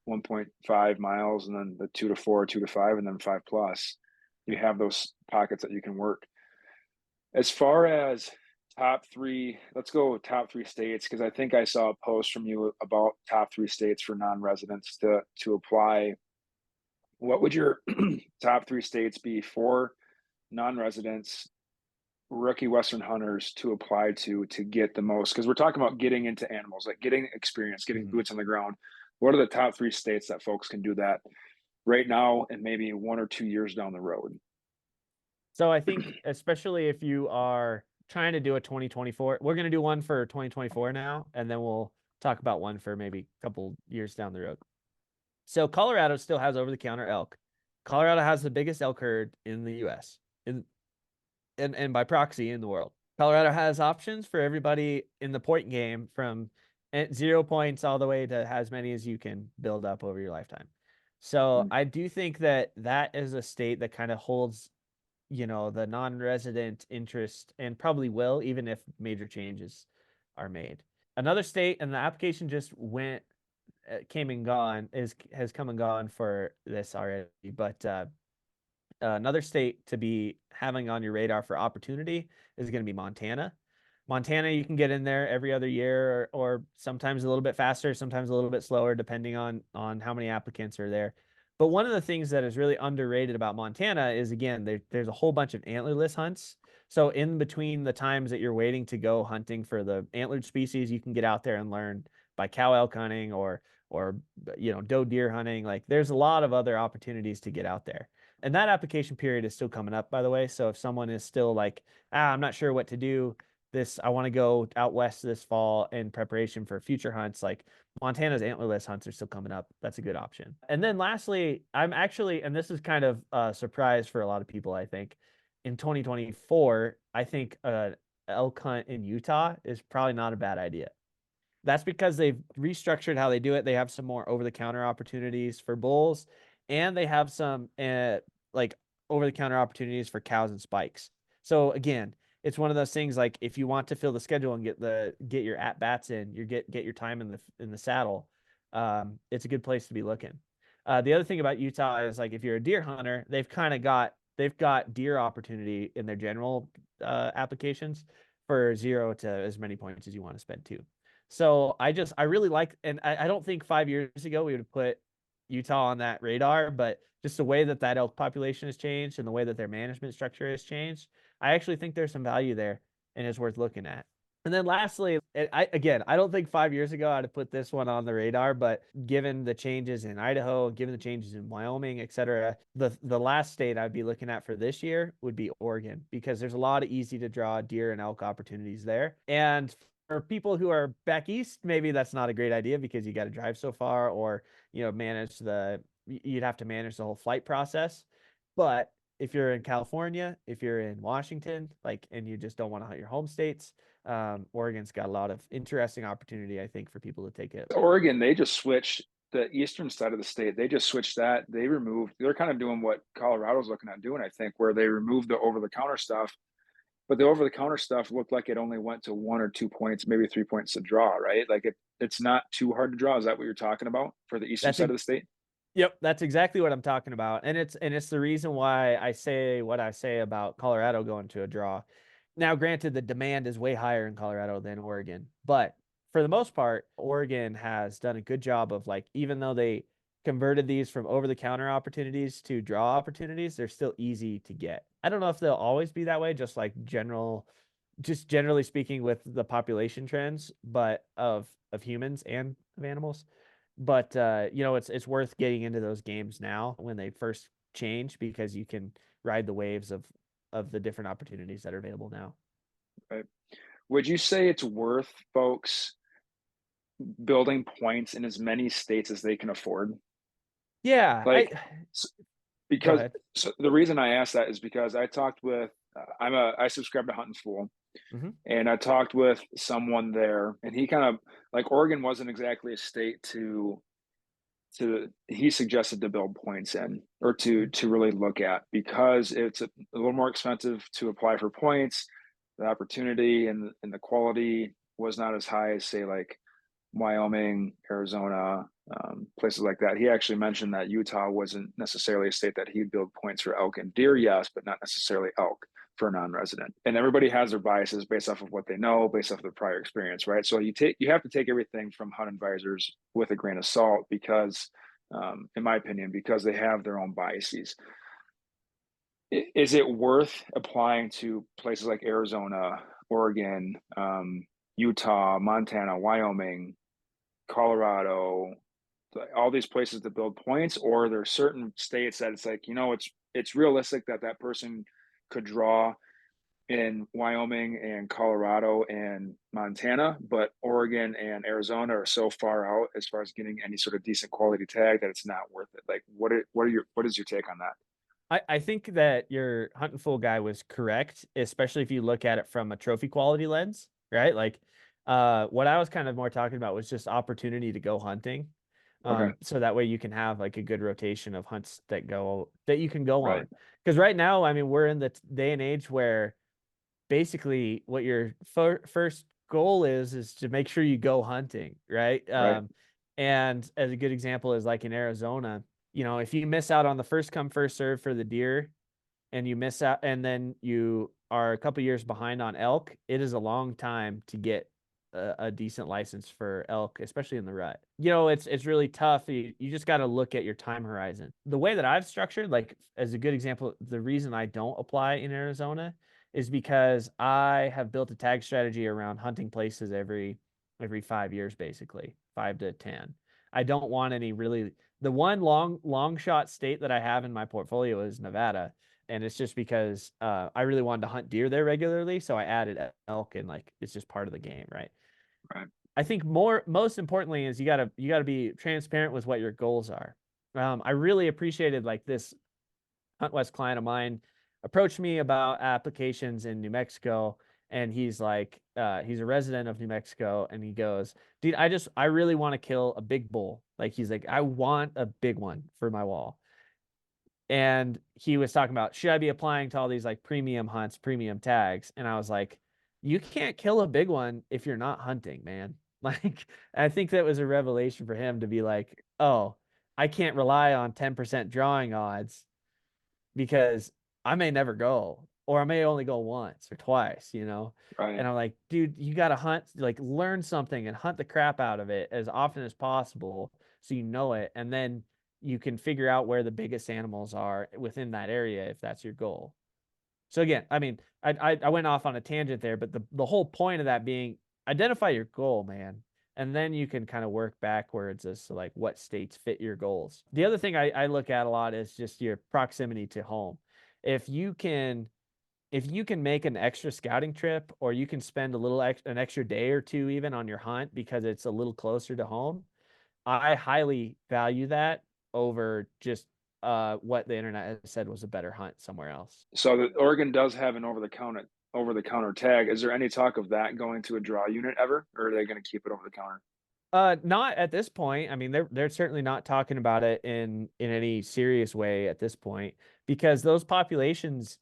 1.5 miles, and then the 2 to 4, 2 to 5, and then 5+. You have those pockets that you can work. As far as top three, let's go top three states, because I think I saw a post from you about top three states for non-residents to apply. What would your top three states be for non-residents, rookie Western hunters to apply to get the most? Because we're talking about getting into animals, like getting experience, getting Mhm. boots on the ground. What are the top three states that folks can do that right now and maybe 1 or 2 years down the road? So I think especially if you are trying to do a 2024, we're going to do one for 2024 now, and then we'll talk about one for maybe a couple years down the road. So Colorado still has over-the-counter elk. Colorado has the biggest elk herd in the U.S. and by proxy in the world. Colorado has options for everybody in the point game from 0 points all the way to as many as you can build up over your lifetime. So I do think that that is a state that kind of holds, the non-resident interest, and probably will, even if major changes are made. Another state, and the application just came and gone, has come and gone for this already, but another state to be having on your radar for opportunity is going to be Montana. Montana, you can get in there every other year, or sometimes a little bit faster, sometimes a little bit slower, depending on how many applicants are there. But one of the things that is really underrated about Montana is, again, there's a whole bunch of antlerless hunts. So in between the times that you're waiting to go hunting for the antlered species, you can get out there and learn by cow elk hunting or doe deer hunting. Like, there's a lot of other opportunities to get out there. And that application period is still coming up, by the way. So if someone is still like, I'm not sure what to do, I want to go out west this fall in preparation for future hunts, like Montana's antlerless hunts are still coming up. That's a good option. And then lastly, I'm actually, and this is kind of a surprise for a lot of people, I think, in 2024, I think elk hunt in Utah is probably not a bad idea. That's because they've restructured how they do it. They have some more over-the-counter opportunities for bulls, and they have some like over-the-counter opportunities for cows and spikes. So again, it's one of those things, like, if you want to fill the schedule and get your at bats in, get your time in the saddle, it's a good place to be looking. The other thing about Utah is, like, if you're a deer hunter, they've got deer opportunity in their general applications for 0 to as many points as you want to spend too. So I really like, and I don't think 5 years ago we would have put Utah on that radar, but just the way that elk population has changed and the way that their management structure has changed, I actually think there's some value there and it's worth looking at. And then lastly, I don't think 5 years ago I'd have put this one on the radar, but given the changes in Idaho, given the changes in Wyoming, et cetera, the last state I'd be looking at for this year would be Oregon, because there's a lot of easy to draw deer and elk opportunities there. And for people who are back east, maybe that's not a great idea because you got to drive so far, or you'd have to manage the whole flight process. But if you're in California, if you're in Washington, and you just don't want to hunt your home states, Oregon's got a lot of interesting opportunity, I think, for people to take it. Oregon, they just switched the eastern side of the state. They just switched that. They're kind of doing what Colorado's looking at doing, I think, where they removed the over-the-counter stuff. But the over-the-counter stuff looked like it only went to 1 or 2 points, maybe 3 points to draw, right? Like, it's not too hard to draw. Is that what you're talking about for the eastern side of the state? Yep, that's exactly what I'm talking about. And it's the reason why I say what I say about Colorado going to a draw. Now, granted, the demand is way higher in Colorado than Oregon, but for the most part, Oregon has done a good job of, like, even though they converted these from over-the-counter opportunities to draw opportunities, they're still easy to get. I don't know if they'll always be that way, just generally speaking with the population trends, but of humans and of animals. But it's worth getting into those games now when they first change, because you can ride the waves of the different opportunities that are available now. Right. Would you say it's worth folks building points in as many states as they can afford? Yeah, Because the reason I asked that is because I talked with I subscribe to Hunt and Fool, and I talked with someone there, and he kind of, like, Oregon wasn't exactly a state he suggested to build points in, or to really look at, because it's a little more expensive to apply for points. The opportunity and the quality was not as high as, say, like Wyoming, Arizona, places like that. He actually mentioned that Utah wasn't necessarily a state that he'd build points for elk and deer, yes, but not necessarily elk for a non-resident. And everybody has their biases based off of what they know, based off their prior experience, right? So you have to take everything from Hunt Advisors with a grain of salt, because, in my opinion, because they have their own biases. Is it worth applying to places like Arizona, Oregon, Utah, Montana, Wyoming, Colorado, all these places to build points? Or are there certain states that it's like, it's realistic that person could draw in Wyoming and Colorado and Montana, but Oregon and Arizona are so far out as far as getting any sort of decent quality tag that it's not worth it. Like, what is your take on that? I think that your hunting full guy was correct, especially if you look at it from a trophy quality lens, right? Like, what I was kind of more talking about was just opportunity to go hunting. Okay, So that way you can have like a good rotation of hunts that you can go right, on. Because right now, I mean, we're in the day and age where basically what your first goal is to make sure you go hunting, right? right, And as a good example is like in Arizona, if you miss out on the first come first serve for the deer, and you miss out, and then you are a couple years behind on elk, it is a long time to get a decent license for elk, especially in the rut. It's really tough. You just got to look at your time horizon. The way that I've structured, like as a good example, the reason I don't apply in Arizona is because I have built a tag strategy around hunting places every 5 years, basically 5 to 10. I don't want any really. The one long shot state that I have in my portfolio is Nevada, and it's just because I really wanted to hunt deer there regularly, so I added elk, and like it's just part of the game, right? right. I think most importantly is you gotta be transparent with what your goals are. I really appreciated like this HuntWest client of mine approached me about applications in New Mexico, and he's like, he's a resident of New Mexico, and he goes, dude, I really want to kill a big bull. Like he's like, I want a big one for my wall. And he was talking about, should I be applying to all these like premium hunts, premium tags? And I was like, you can't kill a big one if you're not hunting, man. Like, I think that was a revelation for him to be like, oh, I can't rely on 10% drawing odds because I may never go, or I may only go once or twice. Right. And I'm like, dude, you got to hunt, like learn something and hunt the crap out of it as often as possible so you know it. And then you can figure out where the biggest animals are within that area if that's your goal. So again, I mean, I went off on a tangent there, but the whole point of that being identify your goal, man. And then you can kind of work backwards as to like what states fit your goals. The other thing I look at a lot is just your proximity to home. If you can if you can make an extra scouting trip, or you can spend an extra day or two even on your hunt because it's a little closer to home, I highly value that over just what the internet has said was a better hunt somewhere else. So the Oregon does have an over the counter tag. Is there any talk of that going to a draw unit ever, or are they going to keep it over the counter? Not at this point. I mean, they're certainly not talking about it in any serious way at this point, because those populations.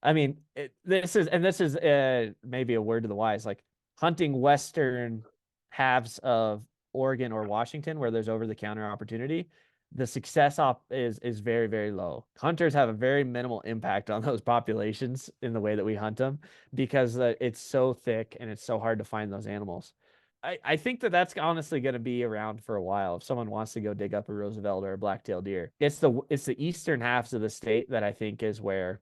I mean, this is maybe a word to the wise. Like hunting western halves of Oregon or Washington, where there's over the counter opportunity, the success op is very, very low. Hunters have a very minimal impact on those populations in the way that we hunt them, because it's so thick and it's so hard to find those animals. I think that that's honestly going to be around for a while. If someone wants to go dig up a Roosevelt or a black-tailed deer, it's the eastern halves of the state that I think is where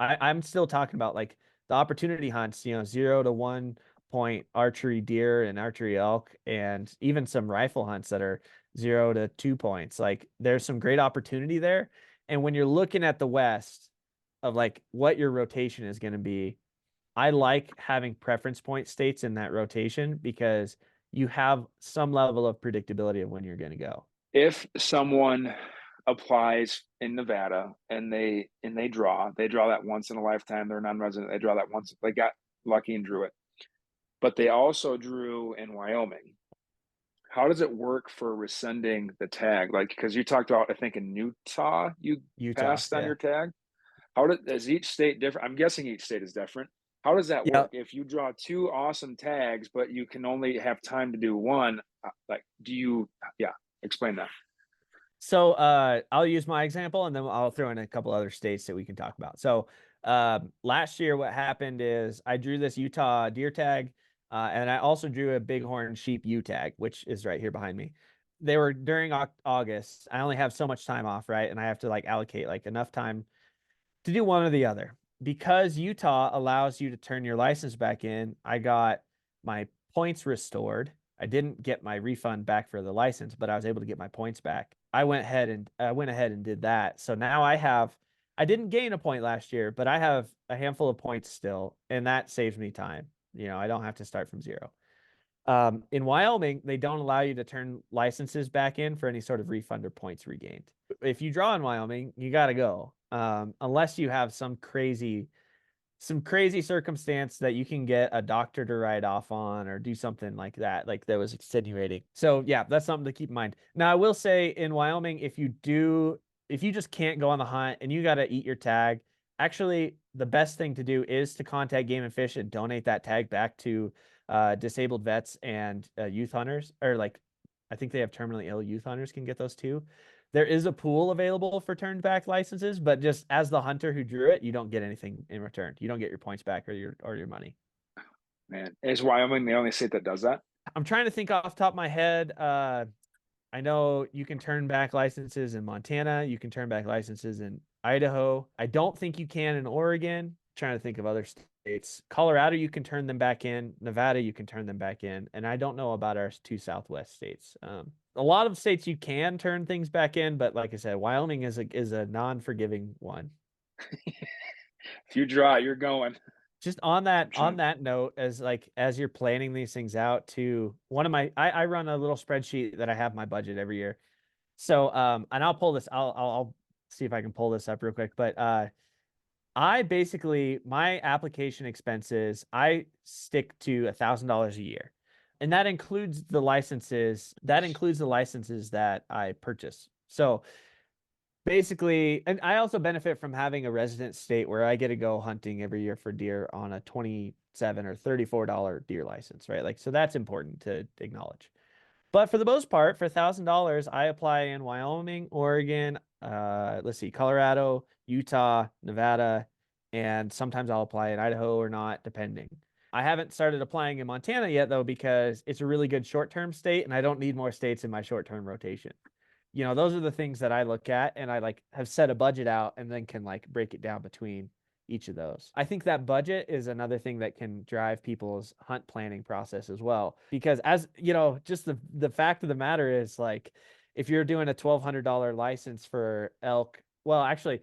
I'm still talking about like the opportunity hunts, 0 to 1 point archery deer and archery elk, and even some rifle hunts that are 0 to 2 points. Like there's some great opportunity there. And when you're looking at the West of like what your rotation is going to be, I like having preference point states in that rotation because you have some level of predictability of when you're going to go. If someone applies in Nevada and they draw that once in a lifetime, they're non-resident, they draw that once, they got lucky and drew it, but they also drew in Wyoming. How does it work for rescinding the tag? Like, because you talked about, I think in Utah, you Utah, passed on yeah. your tag. Is each state different? I'm guessing each state is different. How does that Yeah. work? If you draw two awesome tags, but you can only have time to do one, like, yeah, explain that. So I'll use my example, and then I'll throw in a couple other states that we can talk about. So last year, what happened is I drew this Utah deer tag, and I also drew a bighorn sheep U tag, which is right here behind me. They were during August. I only have so much time off, right? And I have to like allocate like enough time to do one or the other. Because Utah allows you to turn your license back in, I got my points restored. I didn't get my refund back for the license, but I was able to get my points back. I went ahead and did that. So now I have I didn't gain a point last year, but I have a handful of points still, and that saves me time. I don't have to start from zero. In Wyoming, they don't allow you to turn licenses back in for any sort of refund or points regained. If you draw in Wyoming, you got to go. Unless you have some crazy circumstance that you can get a doctor to write off on or do something like that was extenuating. So yeah, that's something to keep in mind. Now I will say in Wyoming, if you just can't go on the hunt and you got to eat your tag, actually the best thing to do is to contact Game and Fish and donate that tag back to disabled vets and youth hunters, or I think they have terminally ill youth hunters can get those too. There is a pool available for turned back licenses, but just as the hunter who drew it, you don't get anything in return. You don't get your points back or your money. Man, is Wyoming the only state that does that? I'm trying to think off the top of my head. I know you can turn back licenses in Montana. You can turn back licenses in Idaho. I don't think you can in Oregon. I'm trying to think of other states. Colorado, you can turn them back in. Nevada, you can turn them back in. And I don't know about our two Southwest states. A lot of states you can turn things back in, but like I said, Wyoming is a non-forgiving one. If you draw, you're going. Just on that note, as you're planning these things out, to one of I run a little spreadsheet that I have my budget every year. So and I'll pull this, I'll see if I can pull this up real quick. But I basically, my application expenses, I stick to $1,000 a year. And that includes the licenses that I purchase. So basically, and I also benefit from having a resident state where I get to go hunting every year for deer on a $27 or $34 deer license, right? So that's important to acknowledge. But for the most part, for $1,000, I apply in Wyoming, Oregon, let's see, Colorado, Utah, Nevada, and sometimes I'll apply in Idaho or not, depending. I haven't started applying in Montana yet, though, because it's a really good short-term state, and I don't need more states in my short-term rotation. Those are the things that I look at, and I have set a budget out and then can break it down between each of those. I think that budget is another thing that can drive people's hunt planning process as well. Because as just the fact of the matter is, if you're doing a $1,200 license for elk, well, actually,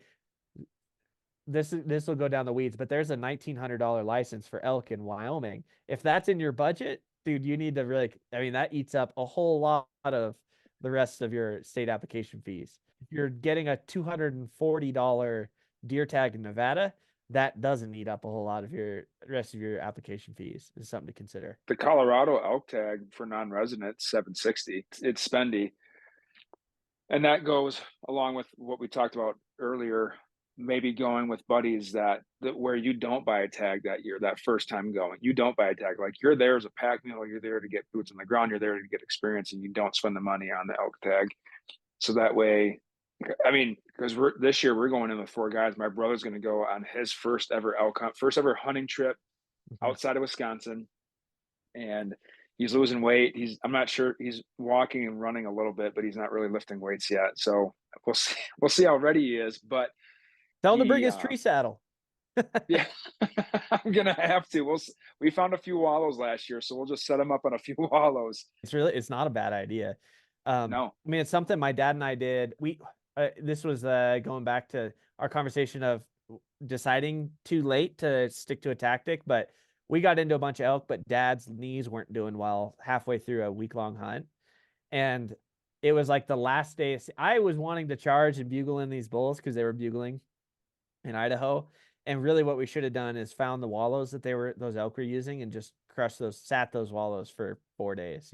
this will go down the weeds, but there's a $1,900 license for elk in Wyoming. If that's in your budget, dude, you need to really, that eats up a whole lot of the rest of your state application fees. If you're getting a $240 deer tag in Nevada, that doesn't eat up a whole lot of your rest of your application fees. Is something to consider. The Colorado elk tag for non-residents, 760. It's spendy. And that goes along with what we talked about earlier, maybe going with buddies that where you don't buy a tag that year, that first time going, you don't buy a tag. You're there as a pack mule, you're there to get boots on the ground, you're there to get experience, and you don't spend the money on the elk tag. So that way, because this year we're going in with 4 guys. My brother's going to go on his first ever elk hunt, first ever hunting trip outside of Wisconsin, and he's losing weight. I'm not sure, he's walking and running a little bit, but he's not really lifting weights yet. So we'll see how ready he is. But tell him to bring his tree saddle. Yeah, I'm gonna have to. We found a few wallows last year, so we'll just set him up on a few wallows. It's not a bad idea. No, it's something my dad and I did. This was going back to our conversation of deciding too late to stick to a tactic, but we got into a bunch of elk, but dad's knees weren't doing well halfway through a week-long hunt. And it was the last day. I was wanting to charge and bugle in these bulls because they were bugling in Idaho. And really what we should have done is found the wallows that those elk were using and just sat those wallows for 4 days,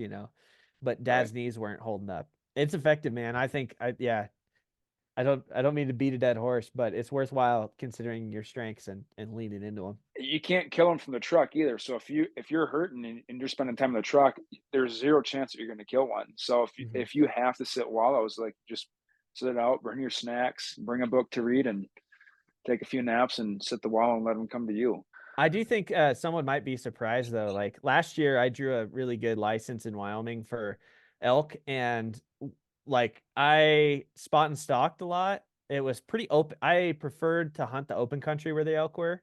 but dad's knees weren't holding up. It's effective, man. I think I don't mean to beat a dead horse, but it's worthwhile considering your strengths and leaning into them. You can't kill them from the truck either. So if you're hurting and you're spending time in the truck, there's zero chance that you're going to kill one. So if you have to sit wallows, just sit it out, bring your snacks, bring a book to read, and take a few naps and sit the wallow and let them come to you. I do think someone might be surprised though. Last year, I drew a really good license in Wyoming for elk, and I spot and stalked a lot. It was pretty open. I preferred to hunt the open country where the elk were.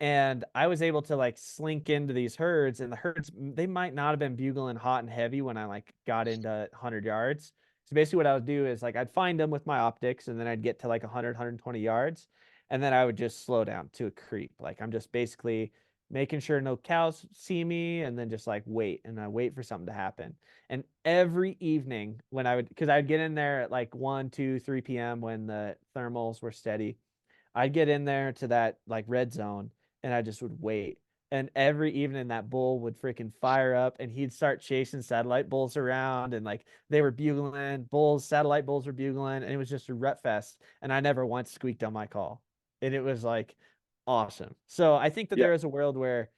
And I was able to slink into these herds, and the herds, they might not have been bugling hot and heavy when I got into 100 yards. So basically what I would do is like I'd find them with my optics, and then I'd get to like 100, 120 yards, and then I would just slow down to a creep. Like I'm just basically making sure no cows see me, and then just like wait, and I wait for something to happen. And every evening when because I'd get in there at like 1, 2, 3 p.m. when the thermals were steady, I'd get in there to that like red zone, and I just would wait. And every evening that bull would freaking fire up, and he'd start chasing satellite bulls around, and like they were bugling bulls, satellite bulls were bugling, and it was just a rut fest. And I never once squeaked on my call. And it was like awesome. So I think that Yeah, there is a world where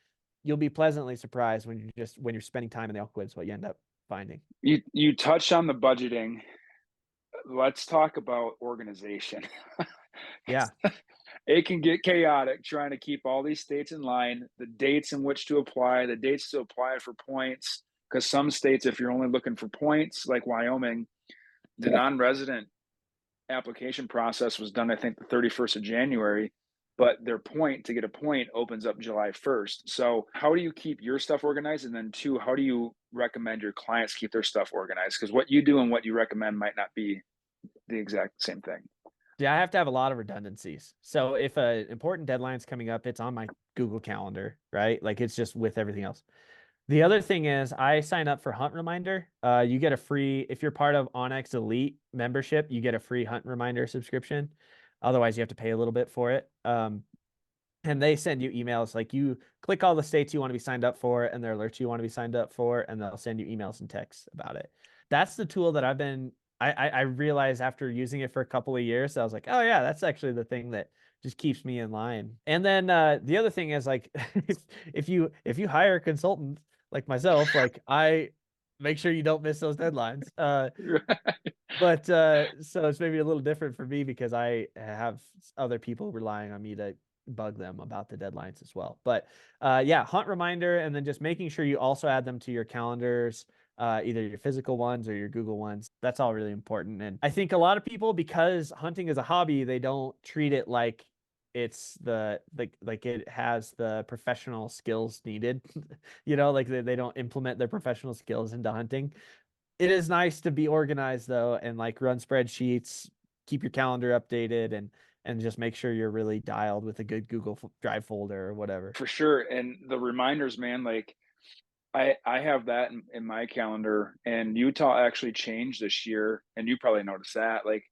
you'll be pleasantly surprised when you're spending time in the elk woods, what you end up finding. you touched on the budgeting. Let's talk about organization. Yeah. It can get chaotic trying to keep all these states in line, the dates in which to apply, the dates to apply for points. Because some states, if you're only looking for points, like Wyoming, the non-resident application process was done, I think, the 31st of January, but their point to get a point opens up July 1st. So, how do you keep your stuff organized? And then, two, how do you recommend your clients keep their stuff organized? Because what you do and what you recommend might not be the exact same thing. Yeah, I have to have a lot of redundancies. So if an important deadline's coming up, it's on my Google Calendar, right? Like it's just with everything else. The other thing is I sign up for Hunt Reminder. You get a free, if you're part of Onyx Elite membership, you get a free Hunt Reminder subscription. Otherwise, you have to pay a little bit for it. And they send you emails, like you click all the states you want to be signed up for and their alerts you want to be signed up for, and they'll send you emails and texts about it. That's the tool that I realized after using it for a couple of years, I was like, oh yeah, that's actually the thing that just keeps me in line. And then the other thing is like if you hire a consultant like myself, like I make sure you don't miss those deadlines. But so it's maybe a little different for me because I have other people relying on me to bug them about the deadlines as well. But yeah, Hunt Reminder, and then just making sure you also add them to your calendars, either your physical ones or your Google ones. That's all really important. And I think a lot of people, because hunting is a hobby, they don't treat it like it's like it has the professional skills needed. Like they don't implement their professional skills into hunting. It is nice to be organized though, and like run spreadsheets, keep your calendar updated, and just make sure you're really dialed with a good Google Drive folder or whatever. For sure. And the reminders, man, like I have that in my calendar, and Utah actually changed this year, and you probably noticed that. Like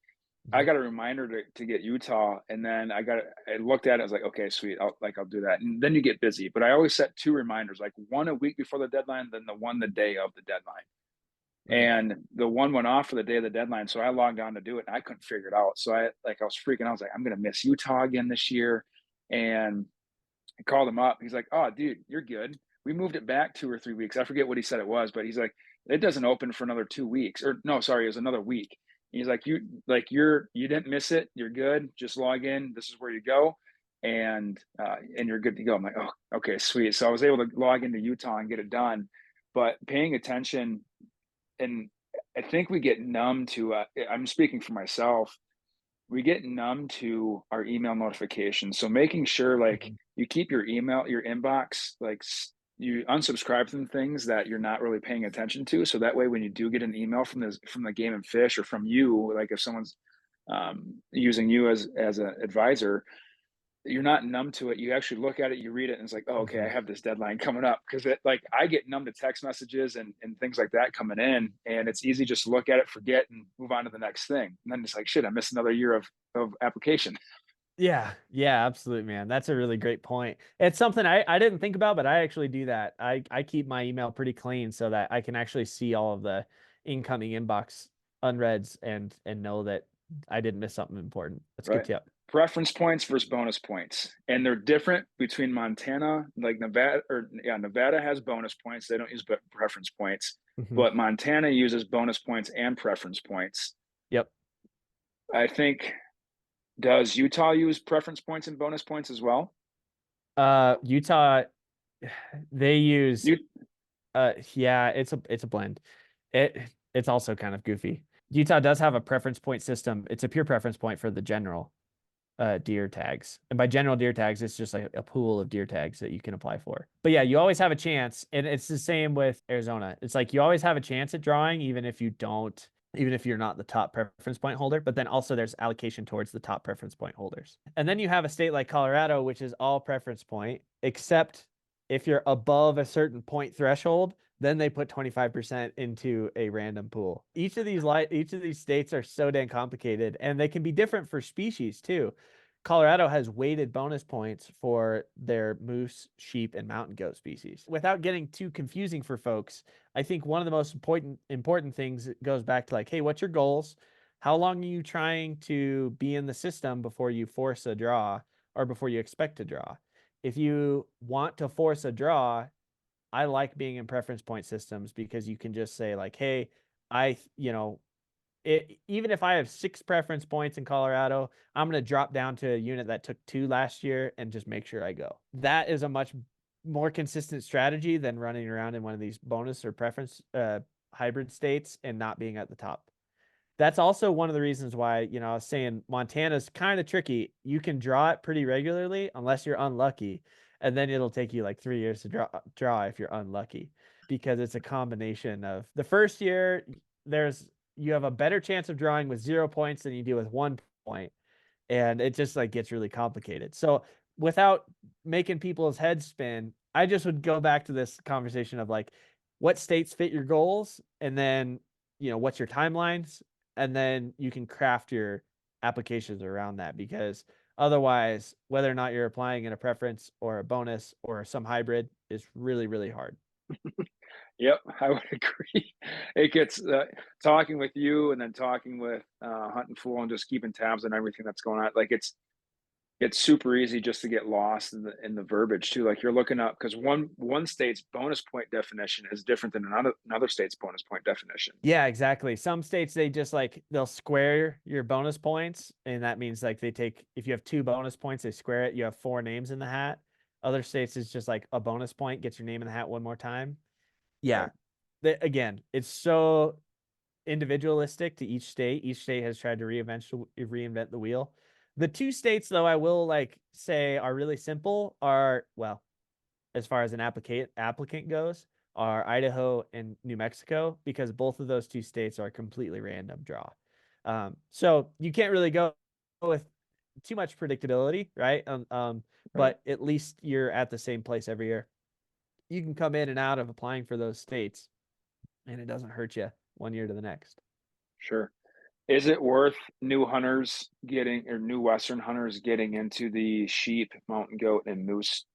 I Mhm. got a reminder to get Utah, and then I looked at it, I was like, okay, sweet, I'll do that. And then you get busy. But I always set two reminders, like one a week before the deadline, then the one the day of the deadline. Mm. And the one went off for the day of the deadline. So I logged on to do it, and I couldn't figure it out. So I was freaking out. I was like, I'm gonna miss Utah again this year. And I called him up. He's like, "Oh, dude, you're good. We moved it back 2 or 3 weeks." I forget what he said it was, but he's like, "It doesn't open for another 2 weeks." Or no, sorry, it was another week. He's like, you didn't miss it. You're good. Just log in. This is where you go, and you're good to go." I'm like, "Oh, okay, sweet." So I was able to log into Utah and get it done. But paying attention, and I think we get numb to. I'm speaking for myself, we get numb to our email notifications. So making sure like Mhm. you keep your email, your inbox, like you unsubscribe from things that you're not really paying attention to. So that way, when you do get an email from the Game and Fish or from you, like if someone's using you as an advisor, you're not numb to it. You actually look at it, you read it, and it's like, oh, okay, I Mhm. have this deadline coming up. Because it like I get numb to text messages and things like that coming in, and it's easy just to look at it, forget, and move on to the next thing. And then it's like, shit, I missed another year of application. Yeah, yeah, absolutely, man. That's a really great point. It's something I didn't think about, but I actually do that. I keep my email pretty clean so that I can actually see all of the incoming inbox unreads and know that I didn't miss something important. That's a good Right. tip. Preference points versus bonus points. And they're different between Montana, like Nevada, or yeah, Nevada has bonus points. They don't use preference points, Mhm. but Montana uses bonus points and preference points. Yep. I think, does Utah use preference points and bonus points as well? Utah, they use You yeah, it's a blend. It it's also kind of goofy. Utah does have a preference point system. It's a pure preference point for the general deer tags. And by general deer tags, it's just like a pool of deer tags that you can apply for. But yeah, you always have a chance. And it's the same with Arizona. It's like you always have a chance at drawing, even if you don't even if you're not the top preference point holder, but then also there's allocation towards the top preference point holders. And then you have a state like Colorado, which is all preference point, except if you're above a certain point threshold, then they put 25% into a random pool. Each of these states are so dang complicated, and they can be different for species too. Colorado has weighted bonus points for their moose, sheep, and mountain goat species. Without getting too confusing for folks, I think one of the most important things goes back to like, hey, what's your goals? How long are you trying to be in the system before you force a draw or before you expect to draw? If you want to force a draw, I like being in preference point systems because you can just say like, hey, even if I have 6 preference points in Colorado, I'm going to drop down to a unit that took 2 last year and just make sure I go. That is a much more consistent strategy than running around in one of these bonus or preference hybrid states and not being at the top. That's also one of the reasons why, I was saying Montana's kind of tricky. You can draw it pretty regularly unless you're unlucky, and then it'll take you like 3 years to draw if you're unlucky, because it's a combination of the first year you have a better chance of drawing with 0 points than you do with 1 point, and it just like gets really complicated. So without making people's heads spin, I just would go back to this conversation of like, what states fit your goals, and then what's your timelines, and then you can craft your applications around that, because otherwise, whether or not you're applying in a preference or a bonus or some hybrid is really, really hard. Yep, I would agree. It gets talking with you and then talking with Hunt and Fool and just keeping tabs on everything that's going on. Like it's super easy just to get lost in the verbiage too. Like you're looking up because one state's bonus point definition is different than another state's bonus point definition. Yeah, exactly. Some states, they just like they'll square your bonus points, and that means like if you have 2 bonus points, they square it. You have 4 names in the hat. Other states is just like a bonus point gets your name in the hat one more time. Right. Yeah. Again, it's so individualistic to each state. Each state has tried to reinvent the wheel. The 2 states, though, I will like say are really simple are, well, as far as an applicant goes, are Idaho and New Mexico, because both of those 2 states are completely random draw. So you can't really go with too much predictability, right? Right. But at least you're at the same place every year. You can come in and out of applying for those states, and it doesn't hurt you one year to the next. Sure. Is it worth new hunters getting or new Western hunters getting into the sheep, mountain goat, and moose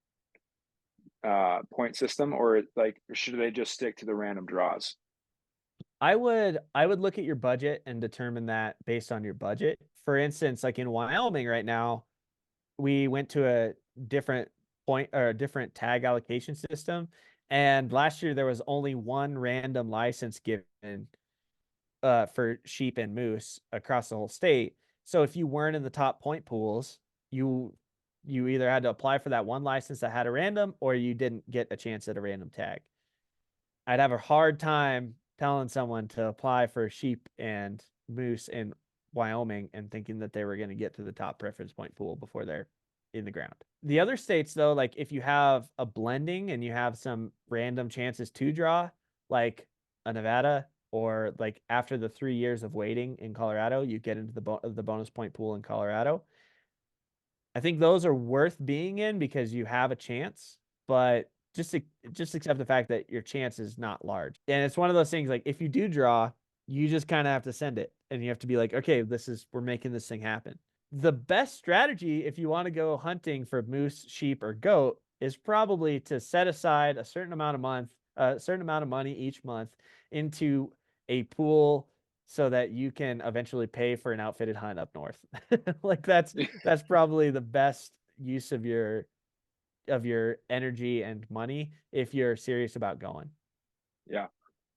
point system, or like should they just stick to the random draws? I would look at your budget and determine that based on your budget. For instance, like in Wyoming right now, we went to a different point or a different tag allocation system. And last year there was only 1 random license given for sheep and moose across the whole state. So if you weren't in the top point pools, you either had to apply for that 1 license that had a random, or you didn't get a chance at a random tag. I'd have a hard time telling someone to apply for sheep and moose in Wyoming and thinking that they were going to get to the top preference point pool before they're in the ground. The other states, though, like if you have a blending and you have some random chances to draw, like a Nevada, or like after the 3 years of waiting in Colorado, you get into the bonus point pool in Colorado. I think those are worth being in because you have a chance, but just accept the fact that your chance is not large. And it's one of those things like if you do draw, you just kind of have to send it, and you have to be like, okay, we're making this thing happen. The best strategy if you want to go hunting for moose, sheep, or goat is probably to set aside a certain amount of money each month into a pool so that you can eventually pay for an outfitted hunt up north. Like that's probably the best use of your energy and money if you're serious about going. Yeah.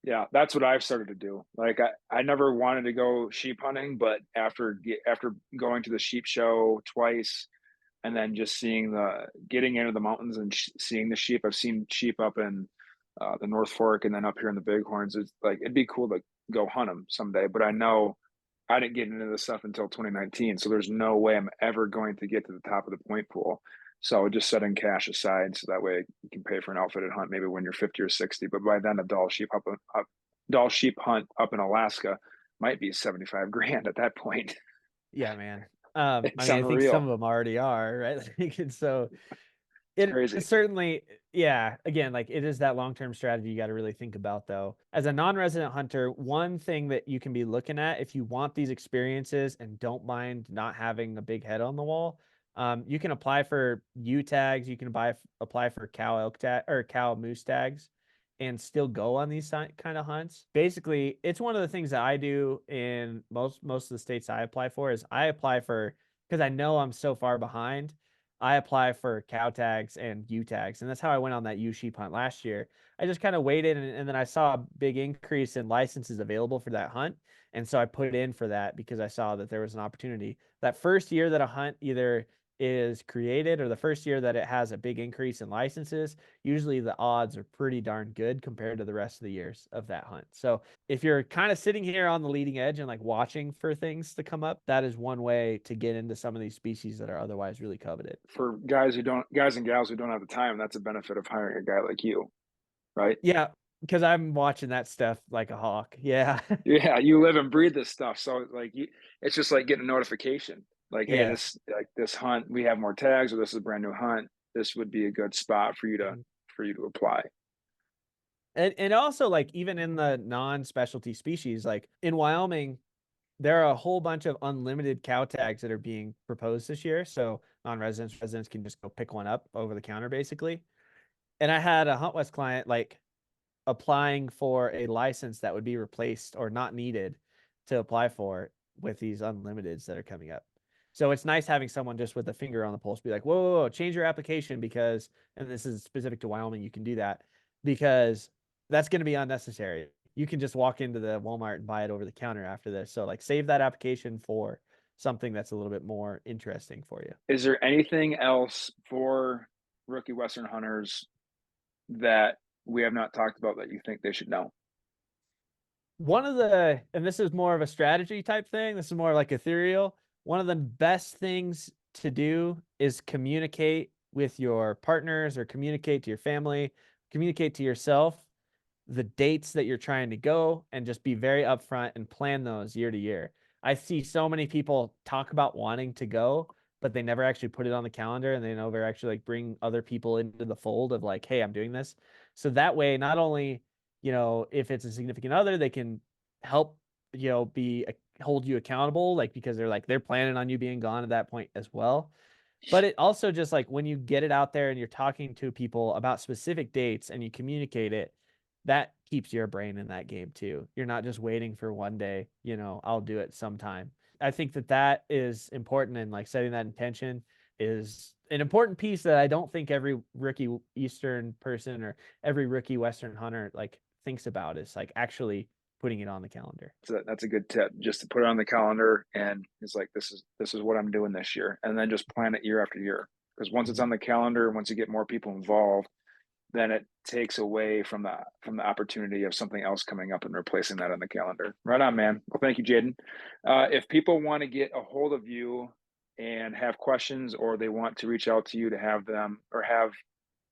Yeah, that's what I've started to do. Like I never wanted to go sheep hunting, but after going to the sheep show twice and then just getting into the mountains and seeing the sheep. I've seen sheep up in the North Fork and then up here in the Bighorns. It's like it'd be cool to go hunt them someday, but I know I didn't get into this stuff until 2019, so there's no way I'm ever going to get to the top of the point pool. So just setting cash aside so that way you can pay for an outfitted hunt maybe when you're 50 or 60. But by then, a Dall sheep hunt up in Alaska might be 75 grand at that point. Yeah, man. It's I mean, I think some unreal. of them already are, right? Like, and so It's it crazy. is certainly, yeah, again, like it is that long-term strategy you got to really think about though. As a non-resident hunter, one thing that you can be looking at if you want these experiences and don't mind not having a big head on the wall, you can apply for U tags, you can apply for cow elk tag or cow moose tags and still go on these kind of hunts. Basically, it's one of the things that I do in most of the states I apply for is I apply for because I know I'm so far behind. I apply for cow tags and U tags, and that's how I went on that U sheep hunt last year. I just kind of waited, and then I saw a big increase in licenses available for that hunt, and so I put in for that because I saw that there was an opportunity. That first year that a hunt either is created or the first year that it has a big increase in licenses, usually the odds are pretty darn good compared to the rest of the years of that hunt. So if you're kind of sitting here on the leading edge and like watching for things to come up, that is one way to get into some of these species that are otherwise really coveted. For guys and gals who don't have the time, that's a benefit of hiring a guy like you, right? Yeah, because I'm watching that stuff like a hawk. Yeah. Yeah, you live and breathe this stuff. So like it's just like getting a notification. Like, hey, Yeah. this hunt, we have more tags, or this is a brand new hunt. This would be a good spot Mhm. for you to apply. And also like even in the non-specialty species, like in Wyoming, there are a whole bunch of unlimited cow tags that are being proposed this year. So non-residents, residents can just go pick one up over the counter basically. And I had a HuntWest client like applying for a license that would be replaced or not needed to apply for with these unlimiteds that are coming up. So it's nice having someone just with a finger on the pulse be like, whoa, whoa, whoa, change your application because, and this is specific to Wyoming, you can do that because that's going to be unnecessary. You can just walk into the Walmart and buy it over the counter after this. So like save that application for something that's a little bit more interesting for you. Is there anything else for rookie Western hunters that we have not talked about that you think they should know? One of the, and this is more of a strategy type thing, this is more like ethereal. One of the best things to do is communicate with your partners or communicate to your family, communicate to yourself the dates that you're trying to go and just be very upfront and plan those year to year. I see so many people talk about wanting to go, but they never actually put it on the calendar and they never actually like bring other people into the fold of like, hey, I'm doing this. So that way, not only, if it's a significant other, they can help, be hold you accountable, like because they're planning on you being gone at that point as well. But it also just like when you get it out there and you're talking to people about specific dates and you communicate it, that keeps your brain in that game too. You're not just waiting for one day, I'll do it sometime. I think that is important, and like setting that intention is an important piece that I don't think every rookie Eastern person or every rookie Western hunter like thinks about is like actually putting it on the calendar. So that's a good tip, just to put it on the calendar and it's like this is what I'm doing this year, and then just plan it year after year. Because once it's Mhm. on the calendar, once you get more people involved, then it takes away from the opportunity of something else coming up and replacing that on the calendar. Right on, man. Well, thank you, Jaden. If people want to get a hold of you and have questions, or they want to reach out to you to have them or have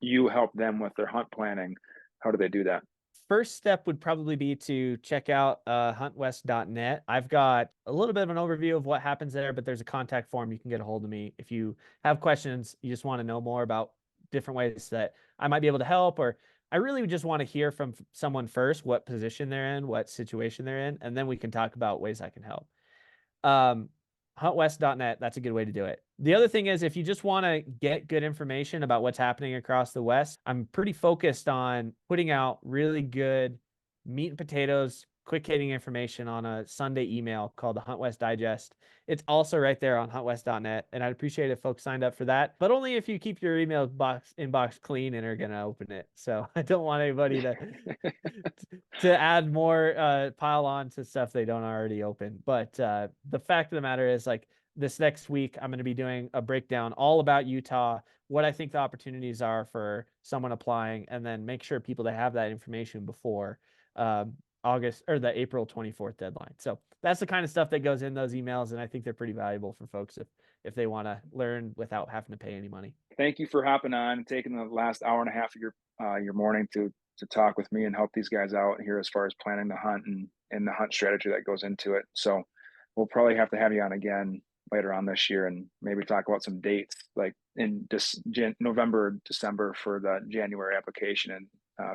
you help them with their hunt planning, how do they do that? First step would probably be to check out huntwest.net. I've got a little bit of an overview of what happens there, but there's a contact form you can get a hold of me if you have questions, you just want to know more about different ways that I might be able to help, or I really just want to hear from someone first, what position they're in, what situation they're in, and then we can talk about ways I can help. Um, HuntWest.net, that's a good way to do it. The other thing is, if you just want to get good information about what's happening across the West, I'm pretty focused on putting out really good meat and potatoes, quick hitting information on a Sunday email called the Hunt West Digest. It's also right there on HuntWest.net, and I'd appreciate if folks signed up for that, but only if you keep your email inbox clean and are going to open it. So I don't want anybody to add more pile on to stuff they don't already open. But the fact of the matter is, like, this next week, I'm going to be doing a breakdown all about Utah, what I think the opportunities are for someone applying, and then make sure people that have that information before August or the April 24th deadline. So that's the kind of stuff that goes in those emails, and I think they're pretty valuable for folks if they want to learn without having to pay any money. Thank you for hopping on and taking the last hour and a half of your morning to to talk with me and help these guys out here as far as planning the hunt and the hunt strategy that goes into it. So we'll probably have to have you on again later on this year and maybe talk about some dates like in November, December for the January application and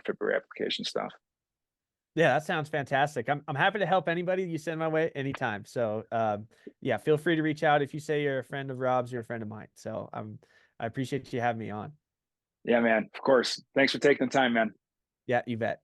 February application stuff. Yeah, that sounds fantastic. I'm happy to help anybody you send my way anytime. So yeah, feel free to reach out. If you say you're a friend of Rob's, you're a friend of mine. So I appreciate you having me on. Yeah, man. Of course. Thanks for taking the time, man. Yeah, you bet.